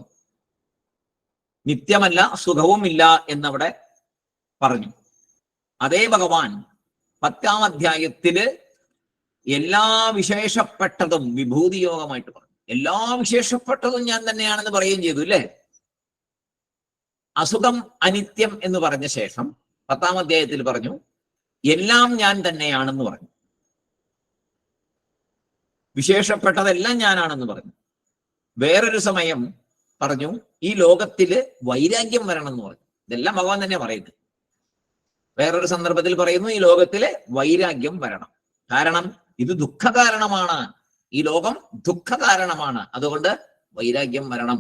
[SPEAKER 1] നിത്യമല്ല, സുഖവും ഇല്ല എന്നവിടെ പറഞ്ഞു. അതേ ഭഗവാൻ 10-ാം അധ്യായത്തില് എല്ലാ വിശേഷപ്പെട്ടതും വിഭൂതി യോഗമായിട്ട് പറഞ്ഞു. എല്ലാ വിശേഷപ്പെട്ടതും ഞാൻ തന്നെയാണെന്ന് പറയുകയും ചെയ്തു അല്ലേ. അസുഖം അനിത്യം എന്ന് പറഞ്ഞ ശേഷം 10-ാം അധ്യായത്തിൽ പറഞ്ഞു എല്ലാം ഞാൻ തന്നെയാണെന്ന് പറഞ്ഞു. വിശേഷപ്പെട്ടതെല്ലാം ഞാനാണെന്ന് പറഞ്ഞു. വേറൊരു സമയം പറഞ്ഞു ഈ ലോകത്തില് വൈരാഗ്യം വരണം എന്ന് പറഞ്ഞു. ഇതെല്ലാം ഭഗവാൻ തന്നെ പറയുന്നത്. വേറൊരു സന്ദർഭത്തിൽ പറയുന്നു ഈ ലോകത്തില് വൈരാഗ്യം വരണം. കാരണം ഇത് ദുഃഖകാരണമാണ്, ഈ ലോകം ദുഃഖകാരണമാണ്, അതുകൊണ്ട് വൈരാഗ്യം വരണം,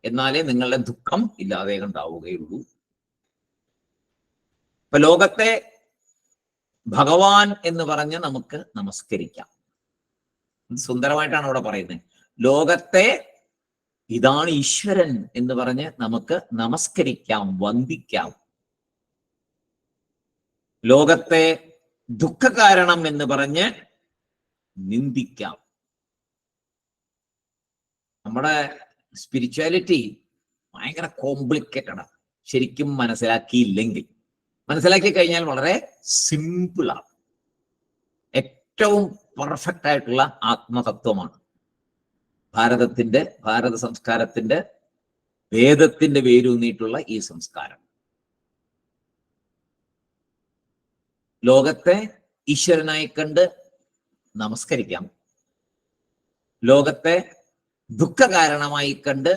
[SPEAKER 1] എന്നാലേ നിങ്ങളുടെ ദുഃഖം ഇല്ലാതെ ഉണ്ടാവുകയുള്ളൂ. ഇപ്പൊ ലോകത്തെ ഭഗവാൻ എന്ന് പറഞ്ഞ് നമുക്ക് നമസ്കരിക്കാം. സുന്ദരമായിട്ടാണ് അവിടെ പറയുന്നത്. ലോകത്തെ ഇതാണ് ഈശ്വരൻ എന്ന് പറഞ്ഞ് നമുക്ക് നമസ്കരിക്കാം, വന്ദിക്കാം. ലോകത്തെ ദുഃഖകാരണം എന്ന് പറഞ്ഞ് നിന്ദിക്കാം. നമ്മുടെ സ്പിരിച്വാലിറ്റി ഭയങ്കര കോംപ്ലിക്കേറ്റഡാണ്. ശരിക്കും മനസ്സിലാക്കിയില്ലെങ്കിൽ, മനസ്സിലാക്കി കഴിഞ്ഞാൽ വളരെ സിമ്പിളാണ്. ഏറ്റവും പെർഫെക്റ്റ് ആയിട്ടുള്ള ആത്മതത്വമാണ് ഭാരത സംസ്കാരത്തിന്റെ, വേദത്തിന്റെ വേരൂന്നിയിട്ടുള്ള ഈ സംസ്കാരം. ലോകത്തെ ഈശ്വരനായി കണ്ട് നമസ്കരിക്കാം, ലോകത്തെ ദുഃഖകാരണമായി കണ്ട്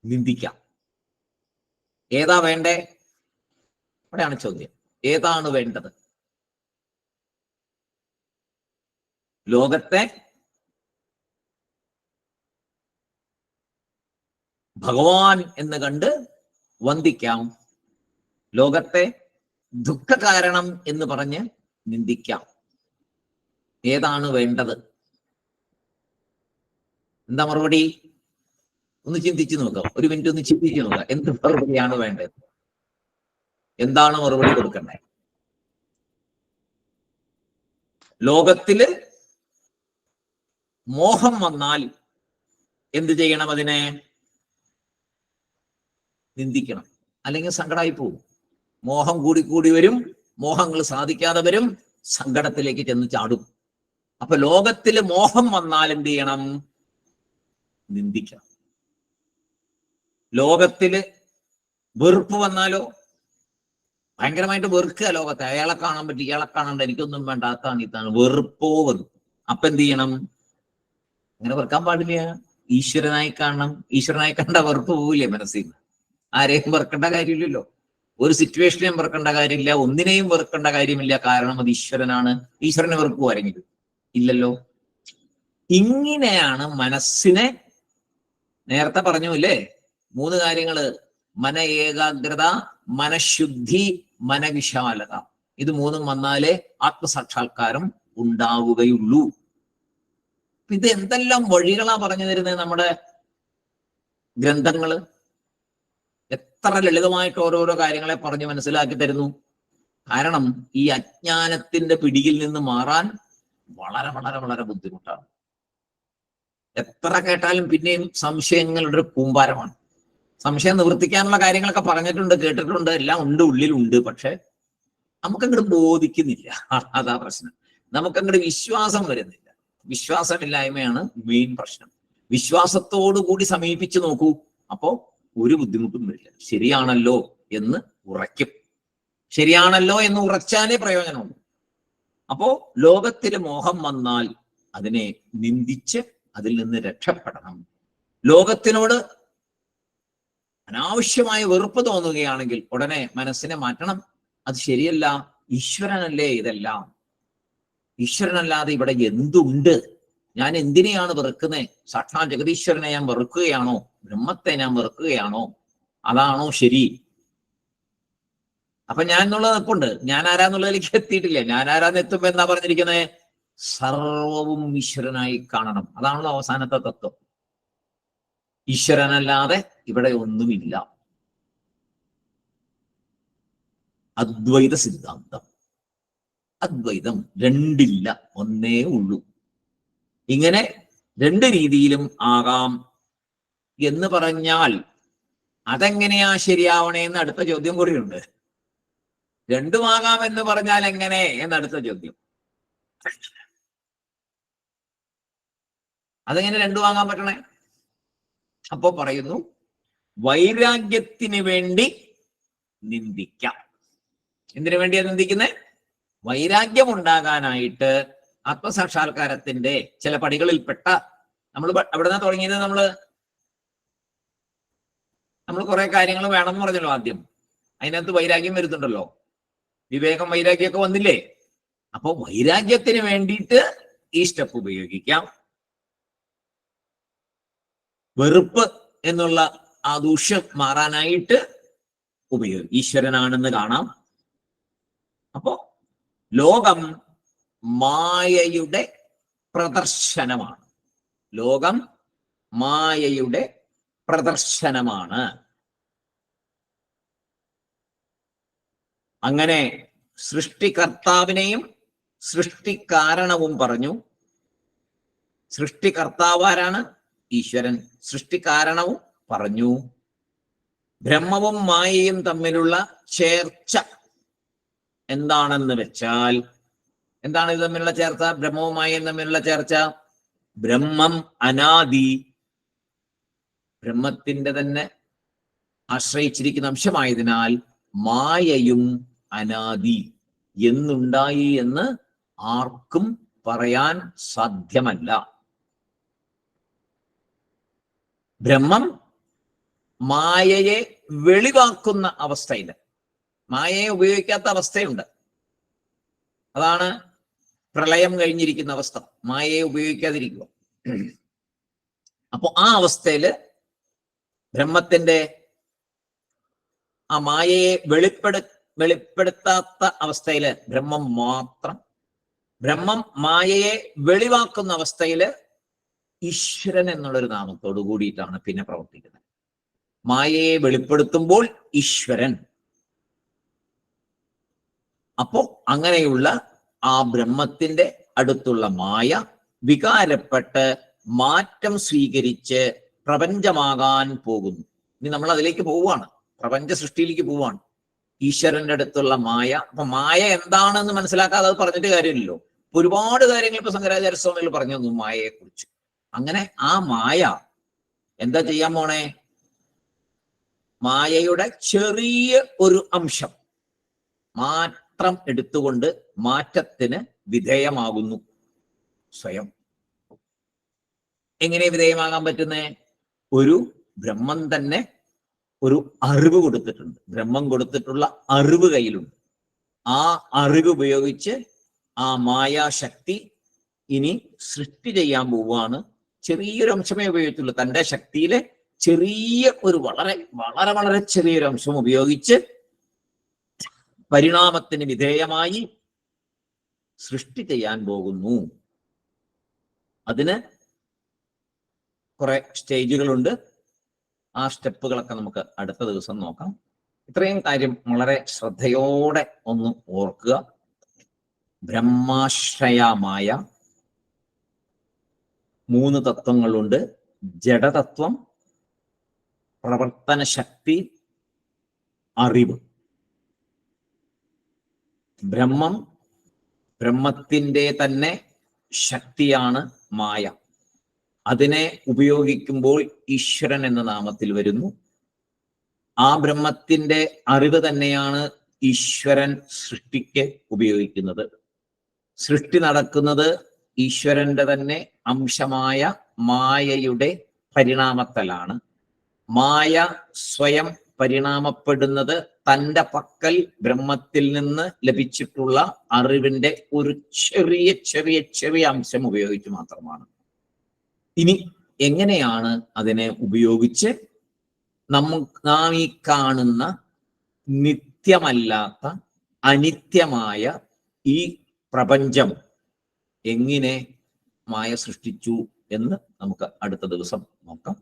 [SPEAKER 1] നിന്ദിക്കാം. ഏതാ വേണ്ടേ? അവിടെയാണ് ചോദ്യം. ഏതാണ് വേണ്ടത്? ലോകത്തെ ഭഗവാൻ എന്ന് കണ്ട് വന്ദിക്കാം, ലോകത്തെ ദുഃഖകാരണം എന്ന് പറഞ്ഞ് നിന്ദിക്കാം. ഏതാണ് വേണ്ടത്? എന്താ മറുപടി? ഒന്ന് ചിന്തിച്ചു നോക്കാം. ഒരു മിനിറ്റ് ഒന്ന് ചിന്തിച്ചു നോക്കാം. എന്ത് മറുപടിയാണ് വേണ്ടത്? എന്താണ് മറുപടി കൊടുക്കേണ്ടത്? ലോകത്തില് മോഹം വന്നാൽ എന്ത് ചെയ്യണം? അതിനെ നിന്ദിക്കണം, അല്ലെങ്കിൽ സങ്കടമായി പോകും. മോഹം കൂടി വരും, മോഹങ്ങൾ സാധിക്കാതെ വരും, സങ്കടത്തിലേക്ക് ചെന്ന് ചാടും. അപ്പൊ ലോകത്തില് മോഹം വന്നാൽ എന്ത് ചെയ്യണം? നിന്ദിക്കണം. ലോകത്തില് വെറുപ്പ് വന്നാലോ? ഭയങ്കരമായിട്ട് വെറുക്കുക ലോകത്തെ. അയാളെ കാണാൻ പറ്റി, ഇയാളെ കാണണ്ട, എനിക്കൊന്നും വേണ്ട, അതാണ് ഇതാണ്, വെറുപ്പോ വെറുപ്പ്. അപ്പൊ എന്ത് ചെയ്യണം? അങ്ങനെ വെറുക്കാൻ പാടില്ല. ഈശ്വരനായി കാണണം. ഈശ്വരനായി കണ്ട വെറുപ്പ് പോവില്ലേ മനസ്സിൽ നിന്ന്? ആരെയും വെറുക്കേണ്ട കാര്യമില്ലല്ലോ. ഒരു സിറ്റുവേഷനെയും വെറുക്കേണ്ട കാര്യമില്ല, ഒന്നിനെയും വെറുക്കേണ്ട കാര്യമില്ല. കാരണം അത് ഈശ്വരനാണ്. ഈശ്വരനെ വെറുക്കുവോ ആരെങ്കിലും? ഇല്ലല്ലോ. ഇങ്ങനെയാണ് മനസ്സിനെ, നേരത്തെ പറഞ്ഞു അല്ലേ, 3 കാര്യങ്ങള്: മന ഏകാഗ്രത, മനഃശുദ്ധി, മനവിശാലത. ഇത് 3 വന്നാലേ ആത്മസാക്ഷാത്കാരം ഉണ്ടാവുകയുള്ളൂ. ഇത് എന്തെല്ലാം വഴികളാ പറഞ്ഞു തരുന്നത് നമ്മുടെ ഗ്രന്ഥങ്ങള്. എത്ര ലളിതമായിട്ട് ഓരോരോ കാര്യങ്ങളെ പറഞ്ഞ് മനസ്സിലാക്കി തരുന്നു. കാരണം ഈ അജ്ഞാനത്തിന്റെ പിടിയിൽ നിന്ന് മാറാൻ വളരെ വളരെ വളരെ ബുദ്ധിമുട്ടാണ്. എത്ര കേട്ടാലും പിന്നെയും സംശയങ്ങളുടെ ഒരു കൂമ്പാരമാണ്. സംശയം നിവർത്തിക്കാനുള്ള കാര്യങ്ങളൊക്കെ പറഞ്ഞിട്ടുണ്ട്, കേട്ടിട്ടുണ്ട്, എല്ലാം ഉണ്ട്, ഉള്ളിലുണ്ട്. പക്ഷെ നമുക്കങ്ങോട്ട് ബോധിക്കുന്നില്ല. അതാ പ്രശ്നം. നമുക്കങ്ങോട്ട് വിശ്വാസം വരുന്നില്ല. വിശ്വാസമില്ലായ്മയാണ് മെയിൻ പ്രശ്നം. വിശ്വാസത്തോടു കൂടി സമീപിച്ചു നോക്കൂ, അപ്പോ ഒരു ബുദ്ധിമുട്ടും വരില്ല. ശരിയാണല്ലോ എന്ന് ഉറയ്ക്കും. ശരിയാണല്ലോ എന്ന് ഉറച്ചാലേ പ്രയോജനമുള്ളൂ. അപ്പോ ലോകത്തില് മോഹം വന്നാൽ അതിനെ നിന്ദിച്ച് അതിൽ നിന്ന് രക്ഷപ്പെടണം. ലോകത്തിനോട് അനാവശ്യമായ വെറുപ്പ് തോന്നുകയാണെങ്കിൽ ഉടനെ മനസ്സിനെ മാറ്റണം. അത് ശരിയല്ല, ഈശ്വരനല്ലേ ഇതെല്ലാം. ഈശ്വരനല്ലാതെ ഇവിടെ എന്തുണ്ട്? ഞാൻ എന്തിനെയാണ് വെറുക്കുന്നത്? സാക്ഷാൽ ജഗതീശ്വരനെ ഞാൻ വെറുക്കുകയാണോ? ബ്രഹ്മത്തെ ഞാൻ വെറുക്കുകയാണോ? അതാണോ ശരി? അപ്പൊ ഞാൻ എന്നുള്ളത് നിൽപ്പുണ്ട്. ഞാൻ ആരാന്നുള്ളതിലേക്ക് എത്തിയിട്ടില്ല. ഞാൻ ആരാന്ന് എത്തുമ്പോ എന്താ പറഞ്ഞിരിക്കുന്നത്? സർവവും ഈശ്വരനായി കാണണം. അതാണല്ലോ അവസാനത്തെ തത്വം. ഈശ്വരനല്ലാതെ ഇവിടെ ഒന്നുമില്ല. അദ്വൈത സിദ്ധാന്തം. അദ്വൈതം രണ്ടില്ല, ഒന്നേ ഉള്ളൂ. ഇങ്ങനെ 2 രീതിയിലും ആകാം എന്ന് പറഞ്ഞാൽ അതെങ്ങനെയാ ശരിയാവണേന്ന് അടുത്ത ചോദ്യം കൂടിയുണ്ട്. 2ഉം ആകാം എന്ന് പറഞ്ഞാൽ എങ്ങനെ എന്നടുത്ത ചോദ്യം. അതെങ്ങനെ 2ഉം ആകാൻ പറ്റണേ? അപ്പോ പറയുന്നു, വൈരാഗ്യത്തിന് വേണ്ടി നിന്ദിക്കാം. എന്തിനു വേണ്ടിയാ നിന്ദിക്കുന്നത്? വൈരാഗ്യം ഉണ്ടാകാനായിട്ട് ആത്മസാക്ഷാത്കാരത്തിന്റെ ചില പടികളിൽപ്പെട്ട, നമ്മൾ അവിടെ നിന്ന് തുടങ്ങിയത്, നമ്മൾ കുറെ കാര്യങ്ങൾ വേണമെന്ന് പറഞ്ഞല്ലോ ആദ്യം. അതിനകത്ത് വൈരാഗ്യം വരുന്നുണ്ടല്ലോ. വിവേകം, വൈരാഗ്യമൊക്കെ വന്നില്ലേ? അപ്പൊ വൈരാഗ്യത്തിന് വേണ്ടിയിട്ട് ഈ സ്റ്റെപ്പ് ഉപയോഗിക്കാം. വെറുപ്പ് എന്നുള്ള ആ ദൂഷ്യം മാറാനായിട്ട് ഈശ്വരനാണെന്ന് കാണാം. അപ്പോ ലോകം മായയുടെ പ്രദർശനമാണ്. ലോകം മായയുടെ പ്രദർശനമാണ്. അങ്ങനെ സൃഷ്ടികർത്താവിനെയും സൃഷ്ടികാരണവും പറഞ്ഞു. സൃഷ്ടികർത്താവാരാണ്? ഈശ്വരൻ. സൃഷ്ടികാരണവും പറഞ്ഞു. ബ്രഹ്മവും മായയും തമ്മിലുള്ള ചേർച്ച എന്താണെന്ന് വെച്ചാൽ, എന്താണ് ഇത് തമ്മിലുള്ള ചേർച്ച? ബ്രഹ്മവും മായയും തമ്മിലുള്ള ചേർച്ച, ബ്രഹ്മം അനാദി, ബ്രഹ്മത്തിന്റെ തന്നെ ആശ്രയിച്ചിരിക്കുന്ന അംശമായതിനാൽ മായയും അനാദി. എന്നുണ്ടായി എന്ന് ആർക്കും പറയാൻ സാധ്യമല്ല. ബ്രഹ്മം മായയെ വെളിവാക്കുന്ന അവസ്ഥയില്, മായയെ ഉപയോഗിക്കാത്ത അവസ്ഥയുണ്ട്. അതാണ് പ്രളയം കഴിഞ്ഞിരിക്കുന്ന അവസ്ഥ. മായയെ ഉപയോഗിക്കാതിരിക്കുക. അപ്പൊ ആ അവസ്ഥയില് ബ്രഹ്മത്തിന്റെ ആ മായയെ വെളിപ്പെടുത്താത്ത അവസ്ഥയില് ബ്രഹ്മം മാത്രം. ബ്രഹ്മം മായയെ വെളിവാക്കുന്ന അവസ്ഥയില് ഈശ്വരൻ എന്നുള്ളൊരു നാമത്തോടു കൂടിയിട്ടാണ് പിന്നെ പ്രവർത്തിക്കുന്നത്. മായയെ വെളിപ്പെടുത്തുമ്പോൾ ഈശ്വരൻ. അപ്പോ അങ്ങനെയുള്ള ആ ബ്രഹ്മത്തിന്റെ അടുത്തുള്ള മായ വികാരപ്പെട്ട് മാറ്റം സ്വീകരിച്ച് പ്രപഞ്ചമാകാൻ പോകുന്നു. ഇനി നമ്മൾ അതിലേക്ക് പോവുകയാണ്, പ്രപഞ്ച സൃഷ്ടിയിലേക്ക് പോവുകയാണ്. ഈശ്വരന്റെ അടുത്തുള്ള മായ. അപ്പൊ മായ എന്താണെന്ന് മനസ്സിലാക്കാതെ അത് പറഞ്ഞിട്ട് കാര്യമില്ലല്ലോ. ഒരുപാട് കാര്യങ്ങൾ ഇപ്പൊ ശങ്കരാചാര്യ സ്വാമികൾ പറഞ്ഞു തന്നു മായയെ കുറിച്ച്. അങ്ങനെ ആ മായ എന്താ ചെയ്യാൻ പോണേ? മായയുടെ ചെറിയ ഒരു അംശം മാത്രം എടുത്തുകൊണ്ട് മാറ്റത്തിന് വിധേയമാകുന്നു സ്വയം. എങ്ങനെ വിധേയമാകാൻ പറ്റുന്നേ? ഒരു ബ്രഹ്മം തന്നെ ഒരു അറിവ് കൊടുത്തിട്ടുണ്ട്. ബ്രഹ്മം കൊടുത്തിട്ടുള്ള അറിവ് കയ്യിലുണ്ട്. ആ അറിവ് ഉപയോഗിച്ച് ആ മായാശക്തി ഇനി സൃഷ്ടി ചെയ്യാൻ പോവുകയാണ്. ചെറിയൊരു അംശമേ ഉപയോഗിച്ചുള്ളൂ. തൻ്റെ ശക്തിയിലെ ചെറിയ ഒരു വളരെ വളരെ വളരെ ചെറിയൊരു അംശം ഉപയോഗിച്ച് പരിണാമത്തിന് വിധേയമായി സൃഷ്ടി ചെയ്യാൻ പോകുന്നു. അതിന് കുറെ സ്റ്റേജുകളുണ്ട്. ആ സ്റ്റെപ്പുകളൊക്കെ നമുക്ക് അടുത്ത ദിവസം നോക്കാം. ഇത്രയും കാര്യം വളരെ ശ്രദ്ധയോടെ ഒന്ന് ഓർക്കുക. ബ്രഹ്മാശ്രയമായ 3 തത്വങ്ങളുണ്ട്. ജഡതത്വം, പ്രവർത്തന ശക്തി, അറിവ്. ബ്രഹ്മം, ബ്രഹ്മത്തിൻ്റെ തന്നെ ശക്തിയാണ് മായ. അതിനെ ഉപയോഗിക്കുമ്പോൾ ഈശ്വരൻ എന്ന നാമത്തിൽ വരുന്നു. ആ ബ്രഹ്മത്തിൻ്റെ അറിവ് തന്നെയാണ് ഈശ്വരൻ സൃഷ്ടിക്ക് ഉപയോഗിക്കുന്നത്. സൃഷ്ടി നടക്കുന്നത് ഈശ്വരന്റെ തന്നെ അംശമായ മായയുടെ പരിണാമത്തിലാണ്. മായ സ്വയം പരിണാമപ്പെടുന്നത് തൻ്റെ പക്കൽ ബ്രഹ്മത്തിൽ നിന്ന് ലഭിച്ചിട്ടുള്ള അറിവിന്റെ ഒരു ചെറിയ ചെറിയ ചെറിയ അംശം ഉപയോഗിച്ച് മാത്രമാണ്. ഇനി എങ്ങനെയാണ് അതിനെ ഉപയോഗിച്ച് നാം ഈ കാണുന്ന നിത്യമല്ലാത്ത അനിത്യമായ ഈ പ്രപഞ്ചം എങ്ങനെ മായ സൃഷ്ടിച്ചു എന്ന് നമുക്ക് അടുത്ത ദിവസം നോക്കാം.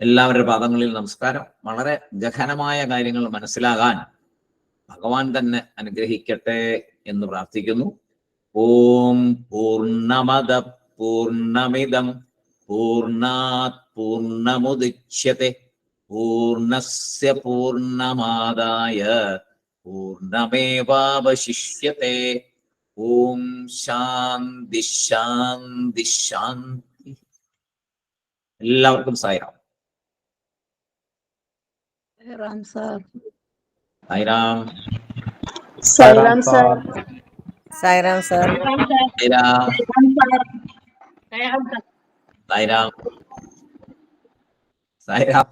[SPEAKER 1] എല്ലാവരുടെ പാദങ്ങളിൽ നമസ്കാരം. വളരെ ഗഹനമായ കാര്യങ്ങൾ മനസ്സിലാകാൻ ഭഗവാൻ തന്നെ അനുഗ്രഹിക്കട്ടെ എന്ന് പ്രാർത്ഥിക്കുന്നു. ഓം പൂർണ്ണമദ പൂർണ്ണമിദം പൂർണ്ണാത് പൂർണ്ണമുദച്യത്തെ പൂർണ്ണസ്യ പൂർണ്ണമാദായ പൂർണ്ണമേവാവശിഷ്യത്തെ. ഓം ശാന്തി ശാന്തി ശാന്തി. എല്ലാവർക്കും Sairam.
[SPEAKER 2] Sairam sir.
[SPEAKER 1] Sairam.
[SPEAKER 2] Sairam sir.
[SPEAKER 3] Sairam sir.
[SPEAKER 1] Sairam. Sairam. Sairam.